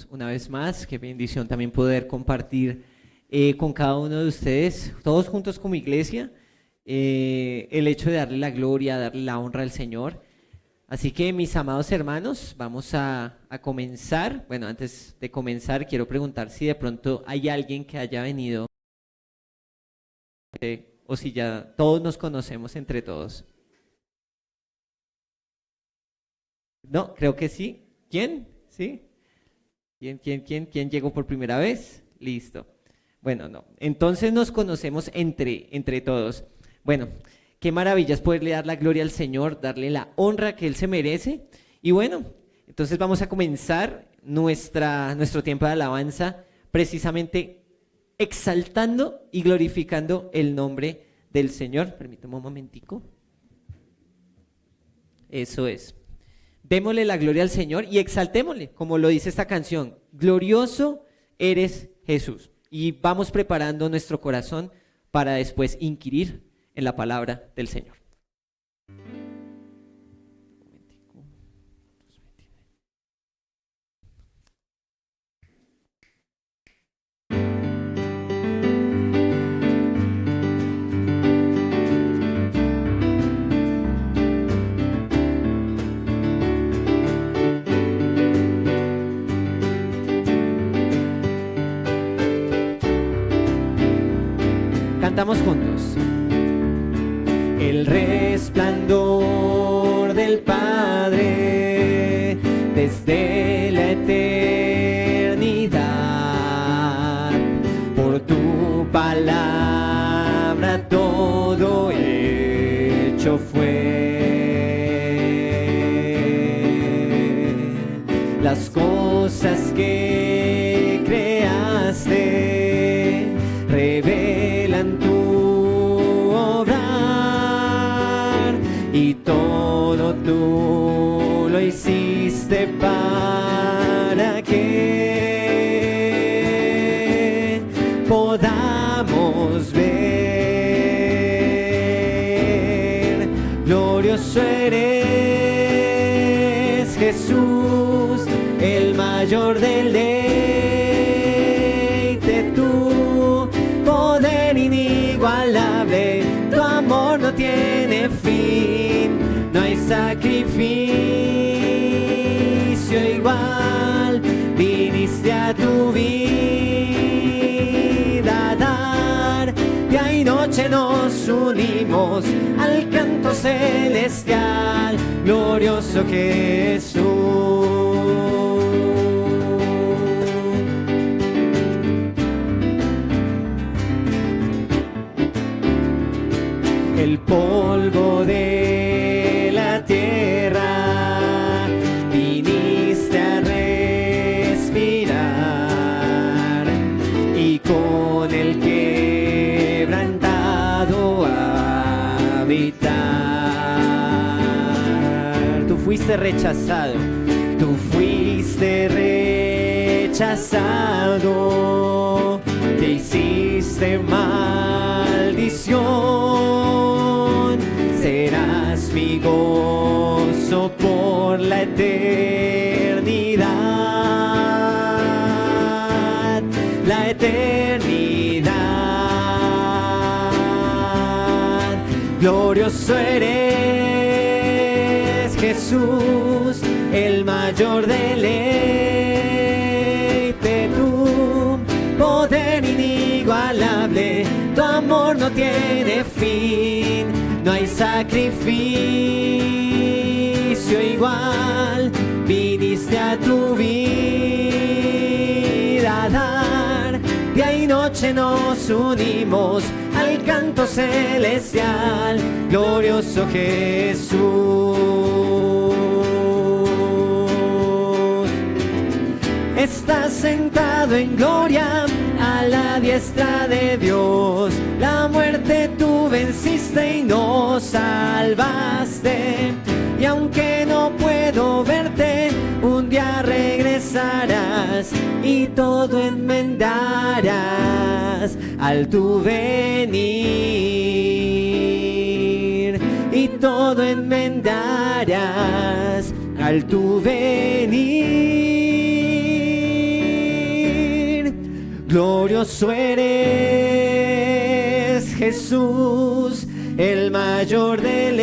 Una vez más, qué bendición también poder compartir con cada uno de ustedes, todos juntos como iglesia, el hecho de darle la gloria, darle la honra al Señor. Así que mis amados hermanos, vamos a comenzar. Bueno, antes de comenzar quiero preguntar si de pronto hay alguien que haya venido o si ya todos nos conocemos entre todos. No, creo que sí. ¿Quién? ¿Sí? ¿Quién llegó por primera vez? Listo. Bueno, no. Entonces nos conocemos entre todos. Bueno, qué maravilla es poderle dar la gloria al Señor, darle la honra que Él se merece. Y bueno, entonces vamos a comenzar nuestro tiempo de alabanza precisamente exaltando y glorificando el nombre del Señor. Permítame un momentico. Eso es. Démosle la gloria al Señor y exaltémosle, como lo dice esta canción. Glorioso eres Jesús. Y vamos preparando nuestro corazón para después inquirir en la palabra del Señor. Cantamos juntos. El resplandor del Padre desde la eternidad, por tu palabra todo hecho fue. Las cosas que creaste revelan tu obrar y todo tú lo hiciste para que podamos ver. Glorioso eres Jesús, el mayor del deleite, tu poder inigualable, tu amor no tiene fin, no hay sacrificio igual, viniste a tu vida a dar, día y noche nos unimos al canto celestial, glorioso Jesús. El polvo de la tierra viniste a respirar y con el quebrantado a habitar. Tú fuiste rechazado, te hiciste maldición, serás mi gozo por la eternidad, la eternidad. Glorioso eres Jesús, el mayor deleite, tu poder inigualable, tu amor no tiene fin, no hay sacrificio igual, viniste a tu vida a dar, día y noche nos unimos al canto celestial, glorioso Jesús. Estás sentado en gloria a la diestra de Dios, la muerte tú venciste y nos salvaste, y aunque no puedo verte, un día regresarás y todo enmendarás al tu venir, y todo enmendarás al tu venir. Glorioso eres, Jesús, el mayor deleite,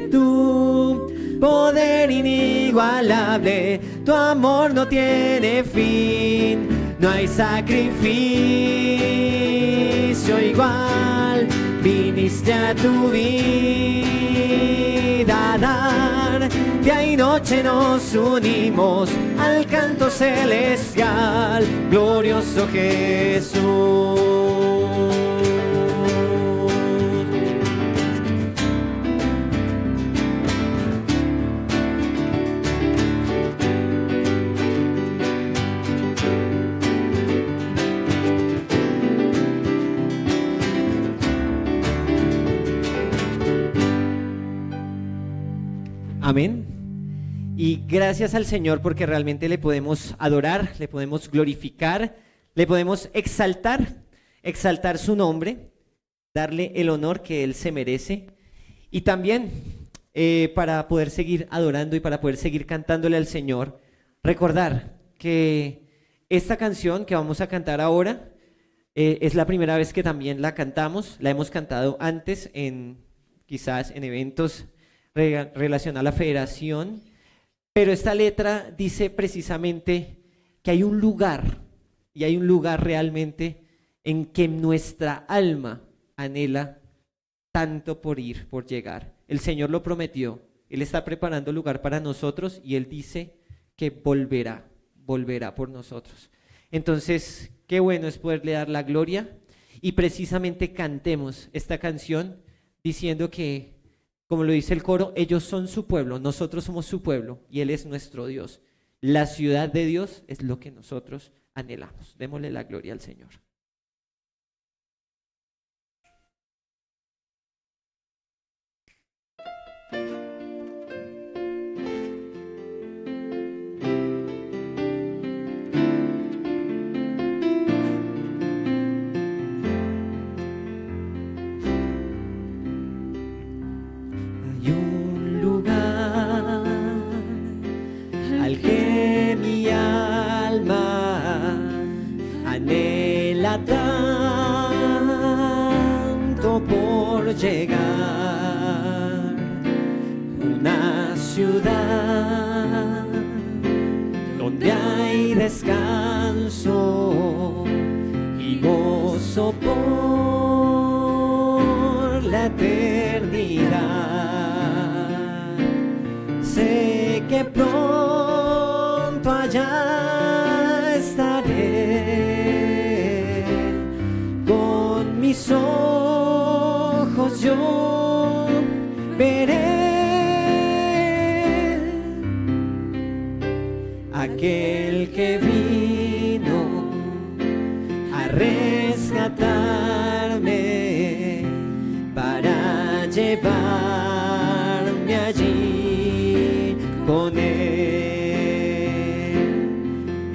tu poder inigualable, tu amor no tiene fin, no hay sacrificio igual, viniste a tu vida a dar, día y noche nos unimos al canto celestial, glorioso Jesús. Amén. Y gracias al Señor porque realmente le podemos adorar, le podemos glorificar, le podemos exaltar su nombre, darle el honor que Él se merece. Y también para poder seguir adorando y para poder seguir cantándole al Señor, recordar que esta canción que vamos a cantar ahora es la primera vez que también la cantamos, la hemos cantado antes quizás en eventos relacionados a la federación, pero esta letra dice precisamente que hay un lugar, y hay un lugar realmente en que nuestra alma anhela tanto por ir, por llegar. El Señor lo prometió, Él está preparando lugar para nosotros y Él dice que volverá por nosotros. Entonces, qué bueno es poderle dar la gloria y precisamente cantemos esta canción diciendo que, como lo dice el coro, ellos son su pueblo, nosotros somos su pueblo y Él es nuestro Dios. La ciudad de Dios es lo que nosotros anhelamos. Démosle la gloria al Señor. Tanto por llegar, una ciudad donde hay descanso y gozo por la eternidad. Sé que pronto allá estaré, mis ojos yo veré aquel que vino a rescatarme para llevarme allí con él.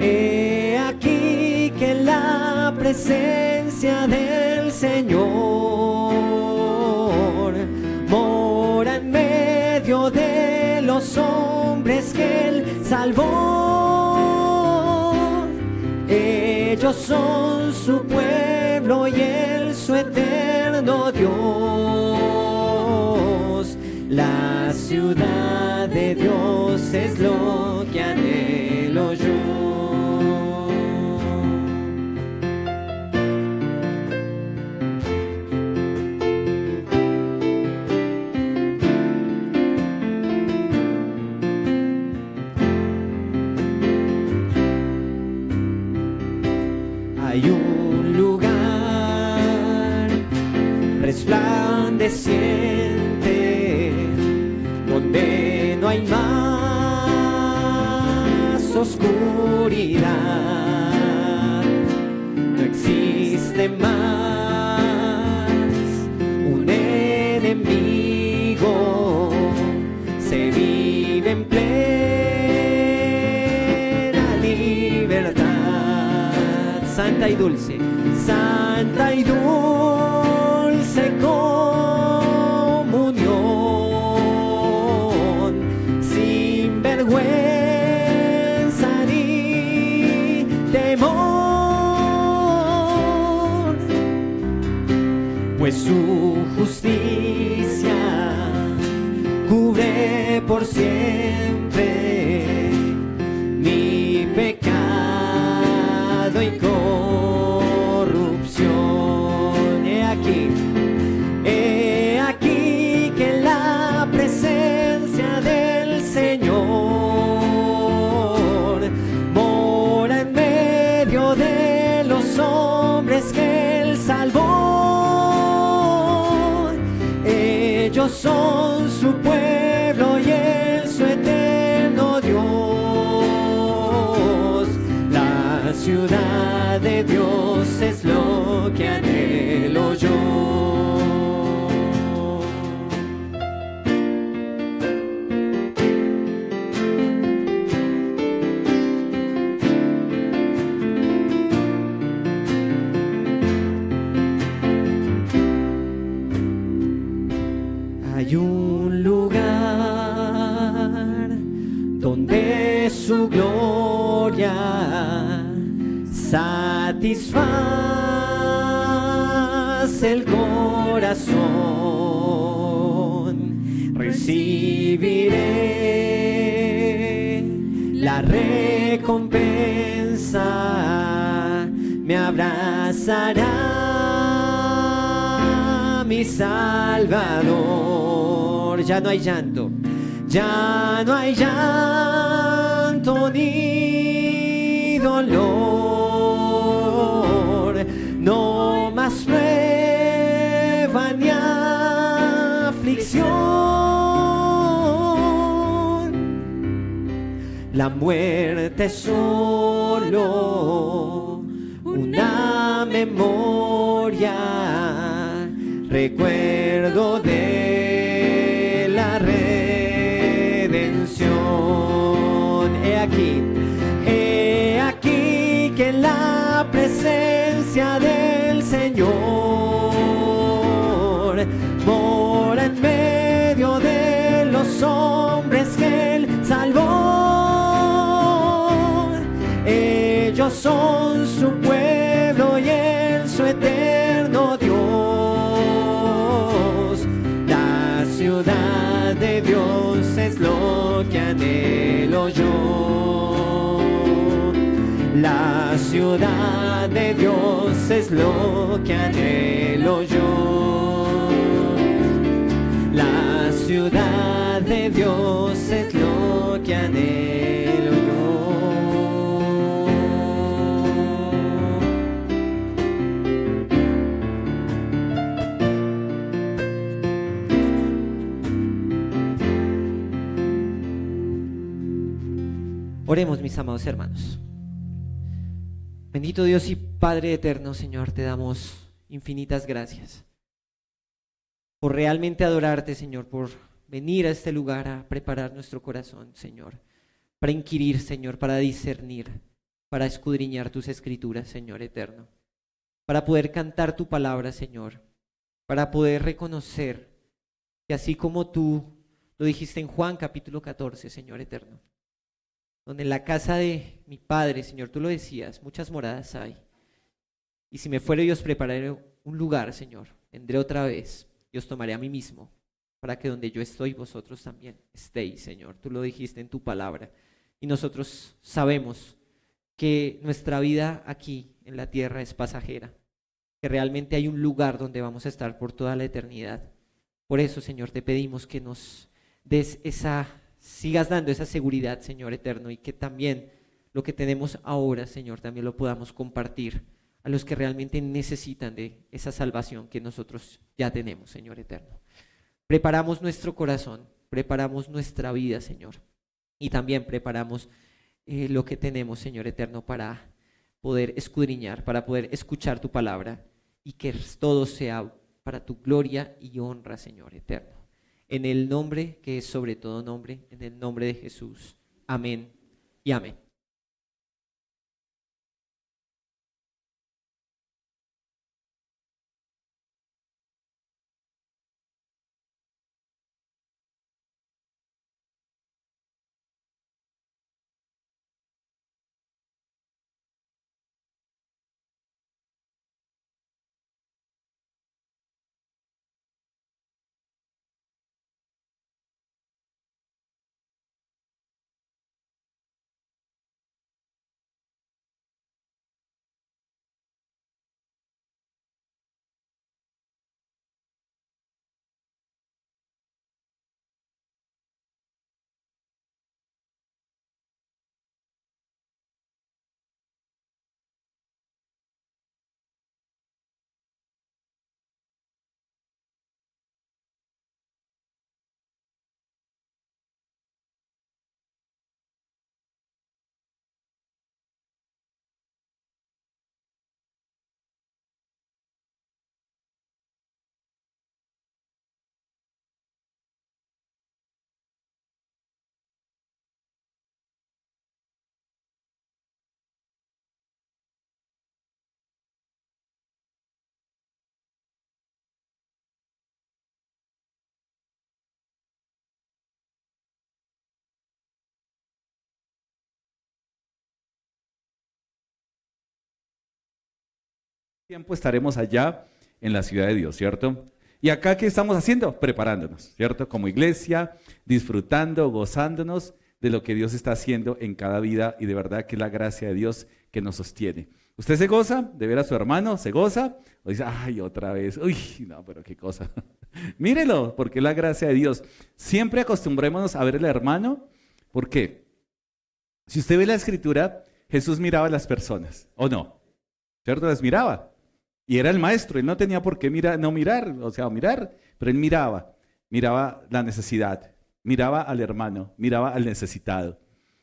He aquí que la presencia del Señor mora en medio de los hombres que Él salvó. Ellos son su pueblo y Él su eterno Dios. La ciudad de Dios es lo que anhelo yo. Hay un lugar resplandeciente donde no hay más oscuridad, no existe más un enemigo, se vive en plena libertad. Santa y dulce, santa y dulce comunión, sin vergüenza ni pues su justicia cubre por siempre mi pecado y corrupción. He aquí que en la presencia del Señor mora en medio de los hombres que Él salvó. Ellos son su pueblo y Él su eterno Dios. La ciudad de Dios es lo que anhelo yo. Hay un lugar donde su gloria satisface el corazón. Recibiré la recompensa, me abrazará mi Salvador. Ya no hay llanto, ya no hay llanto ni dolor, no más prueba ni aflicción. La muerte es solo una memoria, recuerdo de la redención. He aquí que en la presencia del Señor mora en medio de los hombres que Él salvó. Ellos son su pueblo y Él su eterno Dios. La ciudad de Dios es lo que anhelo yo. La ciudad de Dios es lo que anhelo yo. La ciudad de Dios es lo que anhelo yo. Oremos, mis amados hermanos. Bendito Dios y Padre eterno, Señor, te damos infinitas gracias por realmente adorarte, Señor, por venir a este lugar a preparar nuestro corazón, Señor, para inquirir, Señor, para discernir, para escudriñar tus escrituras, Señor eterno, para poder cantar tu palabra, Señor, para poder reconocer que así como tú lo dijiste en Juan capítulo 14, Señor eterno, donde en la casa de mi Padre, Señor, tú lo decías, muchas moradas hay. Y si me fuere y os prepararé un lugar, Señor, vendré otra vez y os tomaré a mí mismo, para que donde yo estoy, vosotros también estéis, Señor. Tú lo dijiste en tu palabra. Y nosotros sabemos que nuestra vida aquí en la tierra es pasajera, que realmente hay un lugar donde vamos a estar por toda la eternidad. Por eso, Señor, te pedimos que nos des sigas dando esa seguridad, Señor eterno, y que también lo que tenemos ahora, Señor, también lo podamos compartir a los que realmente necesitan de esa salvación que nosotros ya tenemos, Señor eterno. Preparamos nuestro corazón, preparamos nuestra vida, Señor, y también preparamos lo que tenemos, Señor eterno, para poder escudriñar, para poder escuchar tu palabra y que todo sea para tu gloria y honra, Señor eterno. En el nombre que es sobre todo nombre, en el nombre de Jesús. Amén y amén. tiempo estaremos allá en la ciudad de Dios, ¿cierto? Y acá, ¿qué estamos haciendo? Preparándonos, ¿cierto? Como iglesia, disfrutando, gozándonos de lo que Dios está haciendo en cada vida y de verdad que es la gracia de Dios que nos sostiene. ¿Usted se goza de ver a su hermano? ¿Se goza? ¿O dice, ay, otra vez? Uy, no, pero qué cosa. Mírelo, porque es la gracia de Dios. Siempre acostumbrémonos a ver al hermano. ¿Por qué? Si usted ve la escritura, Jesús miraba a las personas, ¿o no? ¿Cierto? Las miraba. Y era el maestro, él no tenía por qué mirar, pero él miraba la necesidad, miraba al hermano, miraba al necesitado.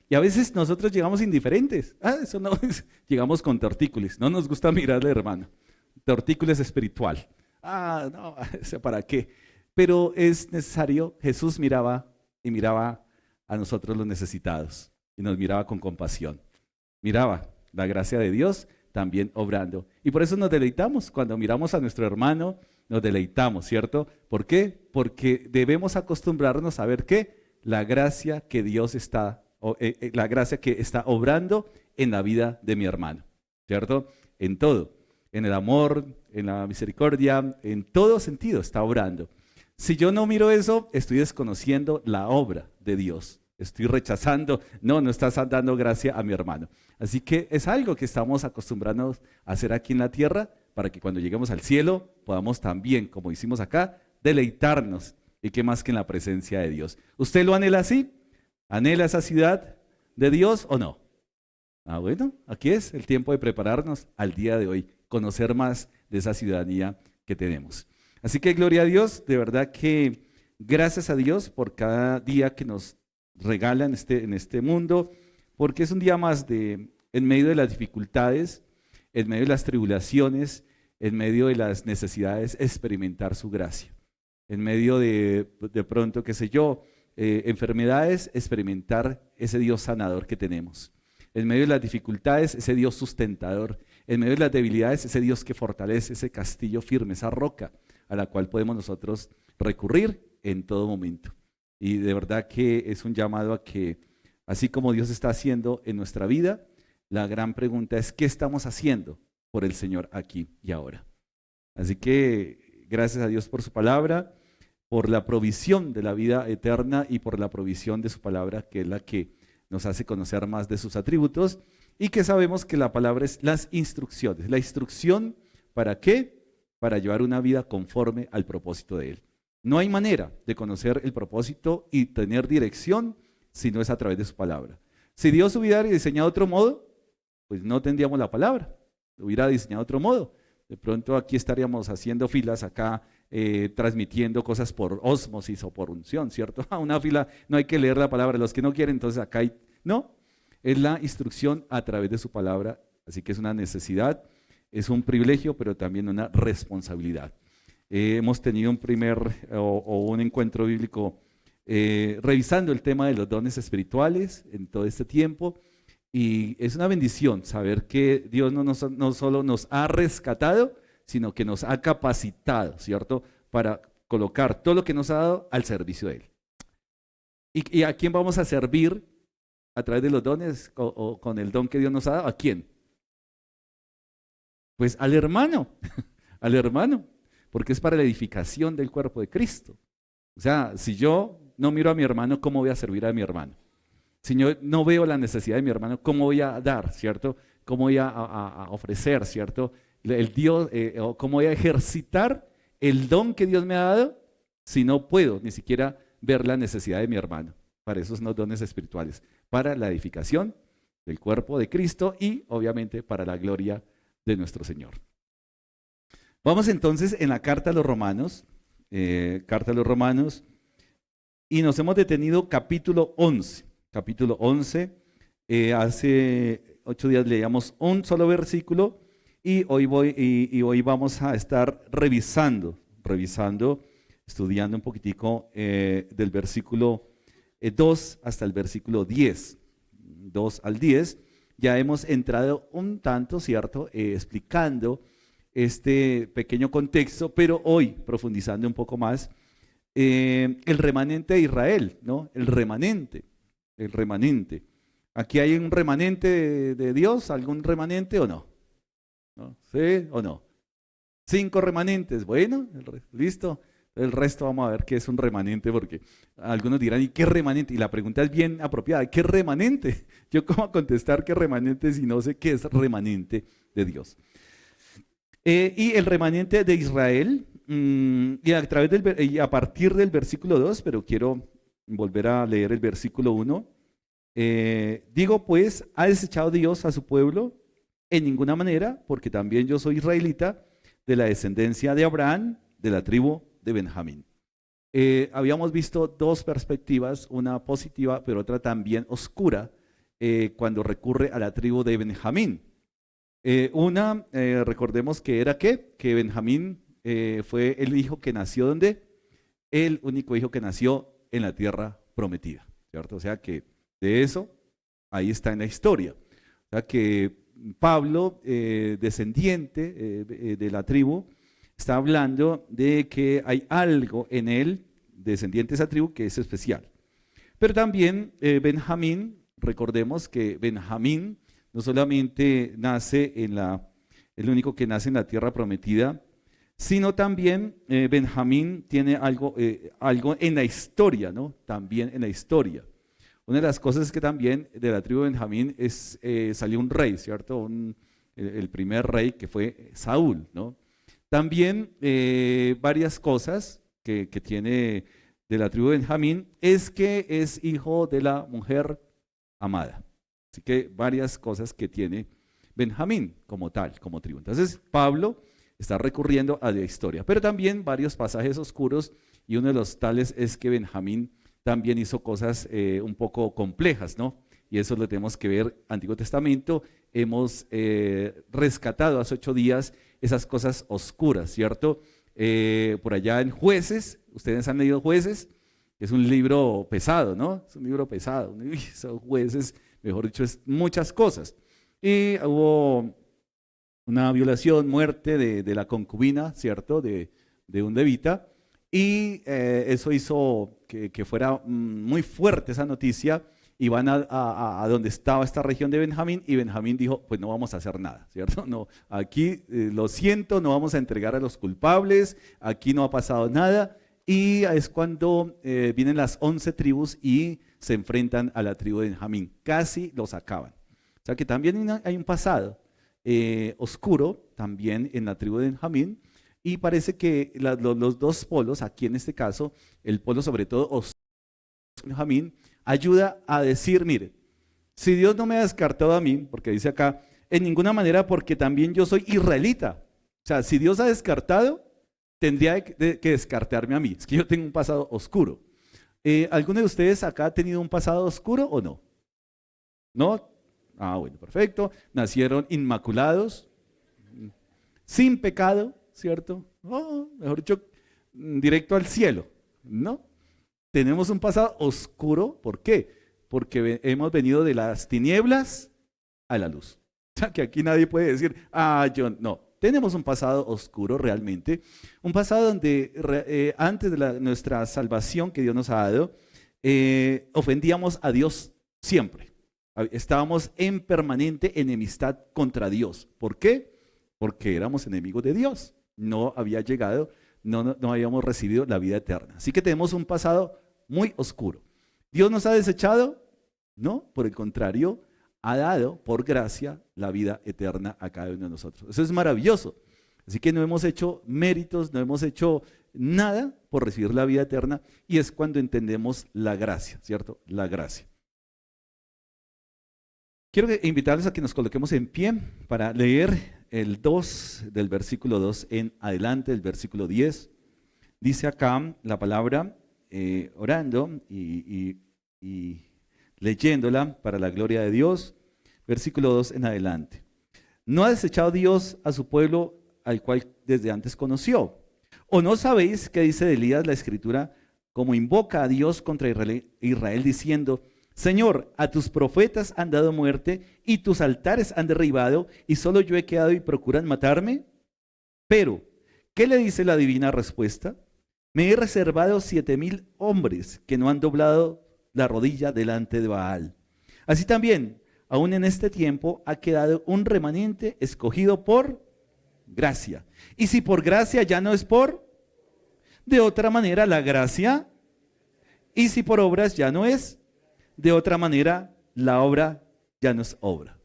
Y a veces nosotros llegamos indiferentes. Eso no es. Llegamos con tortícolis. No nos gusta mirar al hermano. Tortícolis espiritual. No, ¿para qué? Pero es necesario. Jesús miraba y miraba a nosotros los necesitados. Y nos miraba con compasión. Miraba la gracia de Dios también obrando. Y por eso nos deleitamos. Cuando miramos a nuestro hermano, nos deleitamos, ¿cierto? ¿Por qué? Porque debemos acostumbrarnos a ver que la gracia que Dios está la gracia que está obrando en la vida de mi hermano, ¿cierto? En todo, en el amor, en la misericordia, en todo sentido está obrando. Si yo no miro eso, estoy desconociendo la obra de Dios. Estoy rechazando, no estás dando gracia a mi hermano. Así que es algo que estamos acostumbrándonos a hacer aquí en la tierra para que cuando lleguemos al cielo podamos también, como hicimos acá, deleitarnos y qué más que en la presencia de Dios. ¿Usted lo anhela así? ¿Anhela esa ciudad de Dios o no? Bueno, aquí es el tiempo de prepararnos al día de hoy, conocer más de esa ciudadanía que tenemos. Así que gloria a Dios, de verdad que gracias a Dios por cada día que nos regala en este mundo, porque es un día más en medio de las dificultades, en medio de las tribulaciones, en medio de las necesidades, experimentar su gracia. En medio de pronto, qué sé yo, enfermedades, experimentar ese Dios sanador que tenemos. En medio de las dificultades, ese Dios sustentador. En medio de las debilidades, ese Dios que fortalece, ese castillo firme, esa roca a la cual podemos nosotros recurrir en todo momento. Y de verdad que es un llamado a que, así como Dios está haciendo en nuestra vida, la gran pregunta es, ¿qué estamos haciendo por el Señor aquí y ahora? Así que gracias a Dios por su palabra, por la provisión de la vida eterna y por la provisión de su palabra, que es la que nos hace conocer más de sus atributos y que sabemos que la palabra es las instrucciones. La instrucción, ¿para qué? Para llevar una vida conforme al propósito de Él. No hay manera de conocer el propósito y tener dirección si no es a través de su palabra. Si Dios hubiera diseñado otro modo, pues no tendríamos la palabra, hubiera diseñado otro modo. De pronto aquí estaríamos haciendo filas acá, transmitiendo cosas por ósmosis o por unción, ¿cierto? Una fila, no hay que leer la palabra, los que no quieren, entonces acá hay, no, es la instrucción a través de su palabra, así que es una necesidad, es un privilegio, pero también una responsabilidad. Hemos tenido un encuentro bíblico revisando el tema de los dones espirituales en todo este tiempo, y es una bendición saber que Dios no solo nos ha rescatado, sino que nos ha capacitado, ¿cierto? Para colocar todo lo que nos ha dado al servicio de Él. ¿Y a quién vamos a servir a través de los dones o con el don que Dios nos ha dado? ¿A quién? Pues al hermano, al hermano, porque es para la edificación del cuerpo de Cristo. O sea, si yo no miro a mi hermano, ¿cómo voy a servir a mi hermano? Si yo no veo la necesidad de mi hermano, ¿cómo voy a dar, cierto? ¿Cómo voy a ofrecer, cierto? ¿Cómo voy a ejercitar el don que Dios me ha dado si no puedo ni siquiera ver la necesidad de mi hermano? Para esos son los dones espirituales, para la edificación del cuerpo de Cristo y obviamente para la gloria de nuestro Señor. Vamos entonces en la carta a los Romanos, y nos hemos detenido capítulo 11. Capítulo 11, hace 8 días leíamos un solo versículo y hoy vamos a estar revisando, estudiando un poquitico del versículo 2 hasta el versículo 10, 2 al 10. Ya hemos entrado un tanto, ¿cierto? Explicando este pequeño contexto, pero hoy profundizando un poco más, el remanente de Israel, ¿no? El remanente. ¿Aquí hay un remanente de Dios? ¿Algún remanente o no? ¿No? ¿Sí o no? 5 remanentes. Bueno, listo. El resto vamos a ver qué es un remanente, porque algunos dirán, ¿y qué remanente? Y la pregunta es bien apropiada, ¿qué remanente? Yo cómo contestar qué remanente si no sé qué es remanente de Dios. Y el remanente de Israel, y a partir del versículo 2, pero quiero volver a leer el versículo 1. Digo pues, ¿ha desechado Dios a su pueblo? En ninguna manera, porque también yo soy israelita, de la descendencia de Abraham, de la tribu de Benjamín. Habíamos visto 2 perspectivas, una positiva, pero otra también oscura, cuando recurre a la tribu de Benjamín. Recordemos que era ¿qué? Que Benjamín fue el hijo que nació ¿dónde? El único hijo que nació en la tierra prometida, ¿cierto? O sea que de eso, ahí está en la historia. O sea que Pablo, descendiente de la tribu, está hablando de que hay algo en él, descendiente de esa tribu, que es especial. Pero también Benjamín, recordemos que Benjamín no solamente nace el único que nace en la tierra prometida, sino también Benjamín tiene algo en la historia, ¿no? También en la historia. Una de las cosas es que también de la tribu de Benjamín salió un rey, ¿cierto? El primer rey que fue Saúl, ¿no? También varias cosas que tiene de la tribu de Benjamín es que es hijo de la mujer amada. Así que varias cosas que tiene Benjamín como tal, como tribu. Entonces Pablo está recurriendo a la historia, pero también varios pasajes oscuros, y uno de los tales es que Benjamín también hizo cosas un poco complejas, ¿no? Y eso lo tenemos que ver, Antiguo Testamento, hemos rescatado hace 8 días esas cosas oscuras, ¿cierto? Por allá en Jueces, ustedes han leído Jueces, es un libro pesado, ¿no? Es un libro pesado, esos jueces, mejor dicho, es muchas cosas. Y hubo una violación, muerte de la concubina, ¿cierto? De un levita, y eso hizo que fuera muy fuerte esa noticia, y van a donde estaba esta región de Benjamín, y Benjamín dijo, pues no vamos a hacer nada, ¿cierto? No, aquí lo siento, no vamos a entregar a los culpables, aquí no ha pasado nada, y es cuando vienen las 11 tribus y se enfrentan a la tribu de Benjamín, casi los acaban. O sea que también hay un pasado oscuro también en la tribu de Benjamín, y parece que los 2 polos, aquí en este caso, el polo sobre todo oscuro de Benjamín, ayuda a decir, mire, si Dios no me ha descartado a mí, porque dice acá, en ninguna manera, porque también yo soy israelita. O sea, si Dios ha descartado, tendría que descartarme a mí. Es que yo tengo un pasado oscuro. ¿Alguno de ustedes acá ha tenido un pasado oscuro o no? ¿No? Ah, bueno, perfecto. Nacieron inmaculados, sin pecado, ¿cierto? Oh, mejor dicho, directo al cielo, ¿no? Tenemos un pasado oscuro, ¿por qué? Porque hemos venido de las tinieblas a la luz. O sea, que aquí nadie puede decir, yo no. Tenemos un pasado oscuro realmente, un pasado donde antes de nuestra salvación que Dios nos ha dado, ofendíamos a Dios siempre. Estábamos en permanente enemistad contra Dios. ¿Por qué? Porque éramos enemigos de Dios. No había llegado, no habíamos recibido la vida eterna. Así que tenemos un pasado muy oscuro. ¿Dios nos ha desechado? No, por el contrario, ha dado por gracia la vida eterna a cada uno de nosotros. Eso es maravilloso. Así que no hemos hecho méritos, no hemos hecho nada por recibir la vida eterna, y es cuando entendemos la gracia, ¿cierto? La gracia. Quiero invitarles a que nos coloquemos en pie para leer el 2 del versículo 2 en adelante, el versículo 10. Dice acá la palabra, orando y leyéndola para la gloria de Dios, versículo 2 en adelante. ¿No ha desechado Dios a su pueblo al cual desde antes conoció? ¿O no sabéis qué dice de Elías la Escritura, como invoca a Dios contra Israel diciendo, Señor, a tus profetas han dado muerte y tus altares han derribado, y solo yo he quedado y procuran matarme? Pero, ¿qué le dice la divina respuesta? Me he reservado 7,000 hombres que no han doblado la rodilla delante de Baal. Así también, aún en este tiempo ha quedado un remanente escogido por gracia. Y si por gracia ya no es por, de otra manera la gracia. Y si por obras ya no es, de otra manera la obra ya no es obra.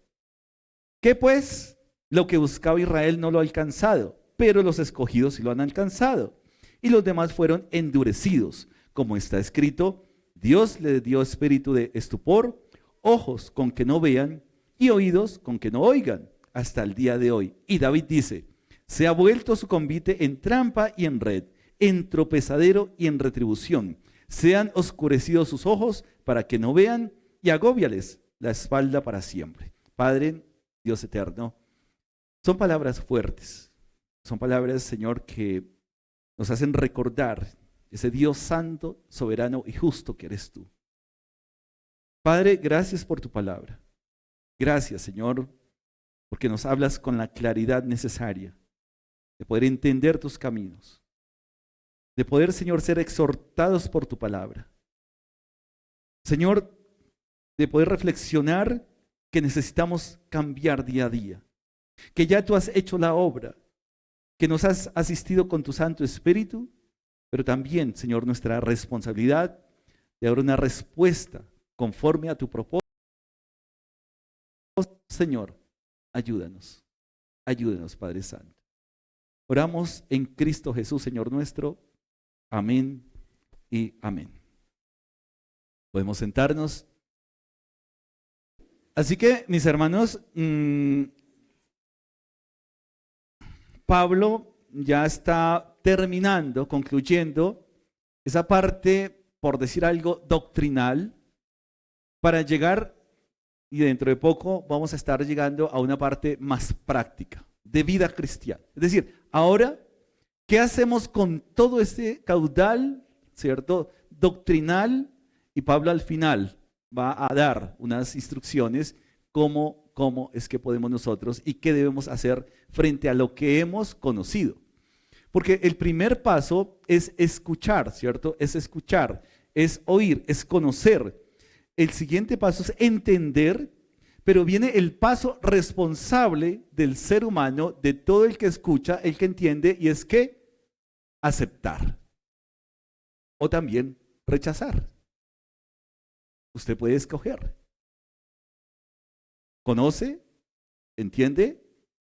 ¿Qué pues? Lo que buscaba Israel no lo ha alcanzado, pero los escogidos sí lo han alcanzado. Y los demás fueron endurecidos, como está escrito, Dios les dio espíritu de estupor, ojos con que no vean y oídos con que no oigan, hasta el día de hoy. Y David dice, se ha vuelto su convite en trampa y en red, en tropezadero y en retribución. Sean oscurecidos sus ojos para que no vean y agóbiales la espalda para siempre. Padre, Dios eterno, son palabras fuertes, son palabras, Señor, que nos hacen recordar ese Dios santo, soberano y justo que eres tú. Padre, gracias por tu palabra. Gracias, Señor, porque nos hablas con la claridad necesaria de poder entender tus caminos, de poder, Señor, ser exhortados por tu palabra. Señor, de poder reflexionar que necesitamos cambiar día a día, que ya tú has hecho la obra, que nos has asistido con tu Santo Espíritu, pero también, Señor, nuestra responsabilidad de dar una respuesta conforme a tu propósito. Señor, ayúdanos, ayúdanos, Padre Santo. Oramos en Cristo Jesús, Señor nuestro. Amén y amén. Podemos sentarnos. Así que, mis hermanos, Pablo ya está terminando, concluyendo esa parte, por decir algo, doctrinal, para llegar, y dentro de poco vamos a estar llegando a una parte más práctica, de vida cristiana. Es decir, ahora, ¿qué hacemos con todo este caudal, cierto, doctrinal? Y Pablo al final va a dar unas instrucciones cómo es que podemos nosotros y qué debemos hacer frente a lo que hemos conocido. Porque el primer paso es escuchar, ¿cierto? Es escuchar, es oír, es conocer. El siguiente paso es entender, pero viene el paso responsable del ser humano, de todo el que escucha, el que entiende, y es que aceptar o también rechazar. Usted puede escoger. Conoce, entiende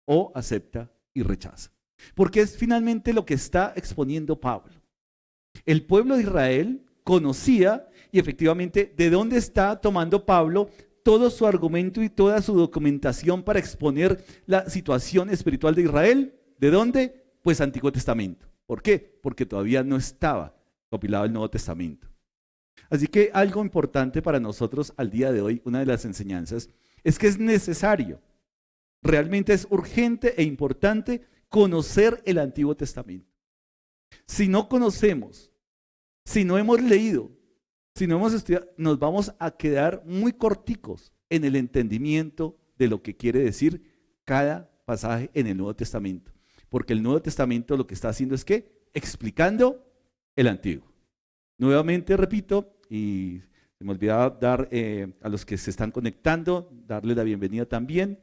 o acepta y rechaza. Porque es finalmente lo que está exponiendo Pablo. El pueblo de Israel conocía y efectivamente de dónde está tomando Pablo todo su argumento y toda su documentación para exponer la situación espiritual de Israel. ¿De dónde? Pues Antiguo Testamento. ¿Por qué? Porque todavía no estaba compilado el Nuevo Testamento. Así que algo importante para nosotros al día de hoy, una de las enseñanzas, es que es necesario, realmente es urgente e importante conocer el Antiguo Testamento. Si no conocemos, si no hemos leído, si no hemos estudiado, nos vamos a quedar muy corticos en el entendimiento de lo que quiere decir cada pasaje en el Nuevo Testamento. Porque el Nuevo Testamento lo que está haciendo es que explicando el Antiguo. Nuevamente repito, y se me olvidaba dar a los que se están conectando, darles la bienvenida también,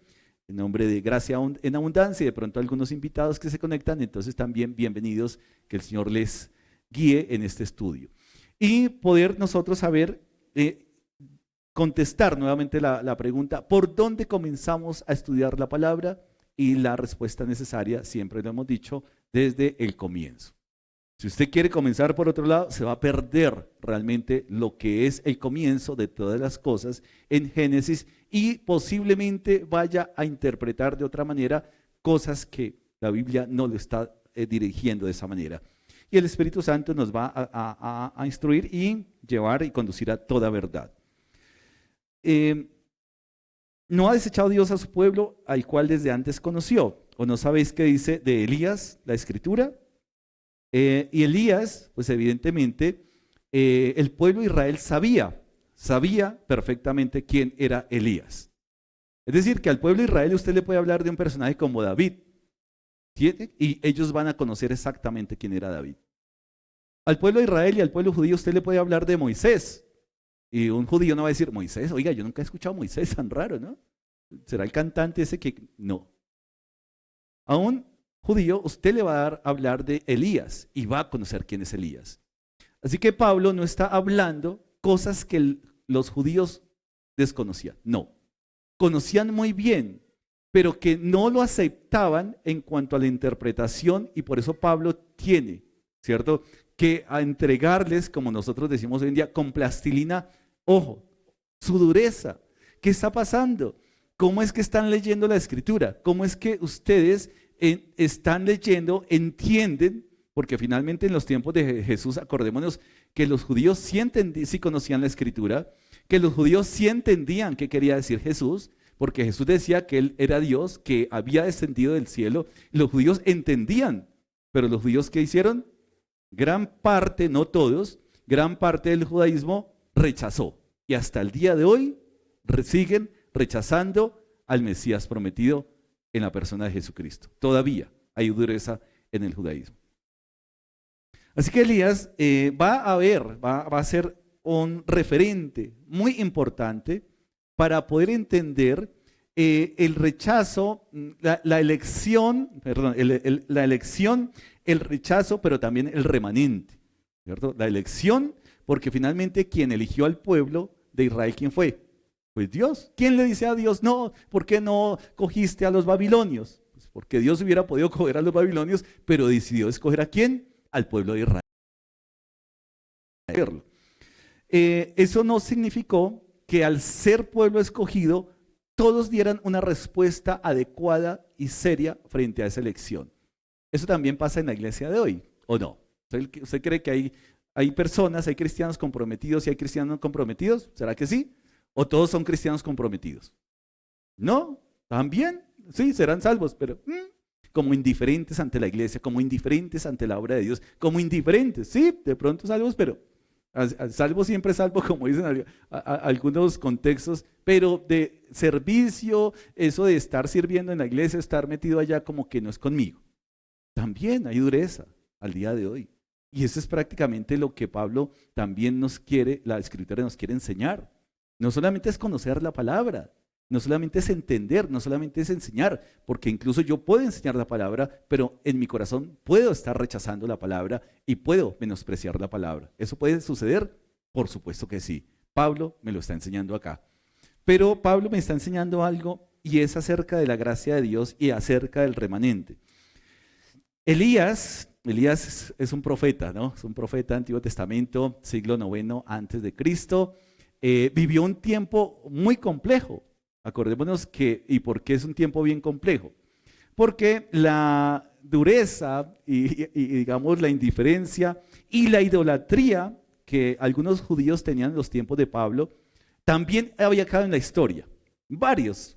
en nombre de Gracia en Abundancia, y de pronto algunos invitados que se conectan, entonces también bienvenidos, que el Señor les guíe en este estudio. Y poder nosotros saber, contestar nuevamente la pregunta, ¿por dónde comenzamos a estudiar la palabra? Y la respuesta necesaria, siempre lo hemos dicho, desde el comienzo. Si usted quiere comenzar por otro lado, se va a perder realmente lo que es el comienzo de todas las cosas en Génesis y posiblemente vaya a interpretar de otra manera cosas que la Biblia no le está dirigiendo de esa manera. Y el Espíritu Santo nos va a instruir y llevar y conducir a toda verdad. No ha desechado Dios a su pueblo, al cual desde antes conoció. ¿O no sabéis qué dice de Elías la Escritura? Y Elías, pues evidentemente, el pueblo de Israel sabía perfectamente quién era Elías. Es decir, que al pueblo de Israel usted le puede hablar de un personaje como David, ¿entiende? Y ellos van a conocer exactamente quién era David. Al pueblo de Israel y al pueblo judío usted le puede hablar de Moisés. Y un judío no va a decir, Moisés, oiga, yo nunca he escuchado a Moisés, tan raro, ¿no? ¿Será el cantante ese que...? No. A un judío, usted le va a hablar de Elías y va a conocer quién es Elías. Así que Pablo no está hablando cosas que los judíos desconocían, no. Conocían muy bien, pero que no lo aceptaban en cuanto a la interpretación, y por eso Pablo tiene, ¿cierto?, que a entregarles, como nosotros decimos hoy en día, con plastilina, ojo, su dureza. ¿Qué está pasando? ¿Cómo es que están leyendo la Escritura? ¿Cómo es que ustedes están leyendo, entienden? Porque finalmente en los tiempos de Jesús, acordémonos que los judíos sí conocían la Escritura, que los judíos sí entendían qué quería decir Jesús, porque Jesús decía que Él era Dios, que había descendido del cielo. Los judíos entendían, pero los judíos ¿qué hicieron? Gran parte, no todos, gran parte del judaísmo rechazó. Y hasta el día de hoy siguen rechazando al Mesías prometido en la persona de Jesucristo. Todavía hay dureza en el judaísmo. Así que Elías va a ser un referente muy importante para poder entender el rechazo, la elección, el rechazo, pero también el remanente, ¿cierto? La elección, porque finalmente quien eligió al pueblo de Israel, ¿quién fue? Pues Dios. ¿Quién le dice a Dios, no, ¿por qué no cogiste a los babilonios? Pues porque Dios hubiera podido coger a los babilonios, pero decidió escoger ¿a quién? Al pueblo de Israel. Eso no significó que al ser pueblo escogido, todos dieran una respuesta adecuada y seria frente a esa elección. Eso también pasa en la iglesia de hoy, ¿o no? ¿Usted cree que hay personas, hay cristianos comprometidos y hay cristianos no comprometidos? ¿Será que sí? ¿O todos son cristianos comprometidos? No, también, sí, serán salvos, pero como indiferentes ante la iglesia, como indiferentes ante la obra de Dios, como indiferentes, sí, de pronto salvos, pero salvo siempre salvo, como dicen algunos contextos, pero de servicio, eso de estar sirviendo en la iglesia, estar metido allá como que no es conmigo. También hay dureza al día de hoy. Y eso es prácticamente lo que Pablo también la Escritura nos quiere enseñar. No solamente es conocer la palabra, no solamente es entender, no solamente es enseñar, porque incluso yo puedo enseñar la palabra, pero en mi corazón puedo estar rechazando la palabra y puedo menospreciar la palabra. ¿Eso puede suceder? Por supuesto que sí. Pablo me lo está enseñando acá. Pero Pablo me está enseñando algo y es acerca de la gracia de Dios y acerca del remanente. Elías es un profeta, ¿no? Es un profeta del Antiguo Testamento, siglo IX antes de Cristo. Vivió un tiempo muy complejo. Acordémonos ¿y por qué es un tiempo bien complejo? Porque la dureza y digamos la indiferencia y la idolatría que algunos judíos tenían en los tiempos de Pablo también había quedado en la historia. Varias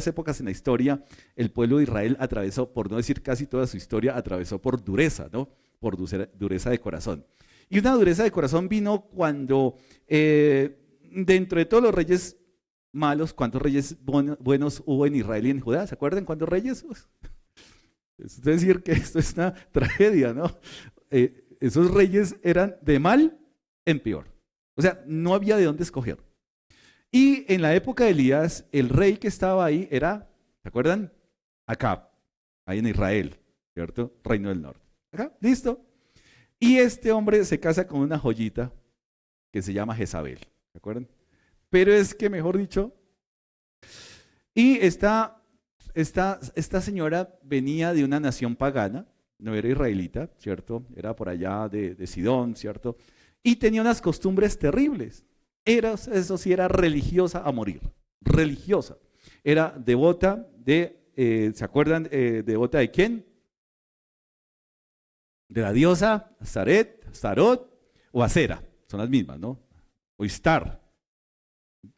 épocas en la historia, el pueblo de Israel atravesó, por no decir casi toda su historia, atravesó por dureza, ¿no? Por dureza de corazón. Y una dureza de corazón vino cuando dentro de todos los reyes malos, ¿cuántos reyes buenos hubo en Israel y en Judá? ¿Se acuerdan cuántos reyes? Es decir, que esto es una tragedia, ¿no? Esos reyes eran de mal en peor. O sea, no había de dónde escoger. Y en la época de Elías, el rey que estaba ahí era, ¿se acuerdan? Acab, ahí en Israel, ¿cierto? Reino del Norte. Acá, listo. Y este hombre se casa con una joyita que se llama Jezabel, ¿se acuerdan? Pero es que, mejor dicho, y esta señora venía de una nación pagana, no era israelita, ¿cierto? Era por allá de Sidón, ¿cierto? Y tenía unas costumbres terribles. Eso sí, era religiosa a morir, religiosa. Era devota ¿se acuerdan? ¿Devota de quién? De la diosa Sarot o Acera, son las mismas, ¿no? O Istar.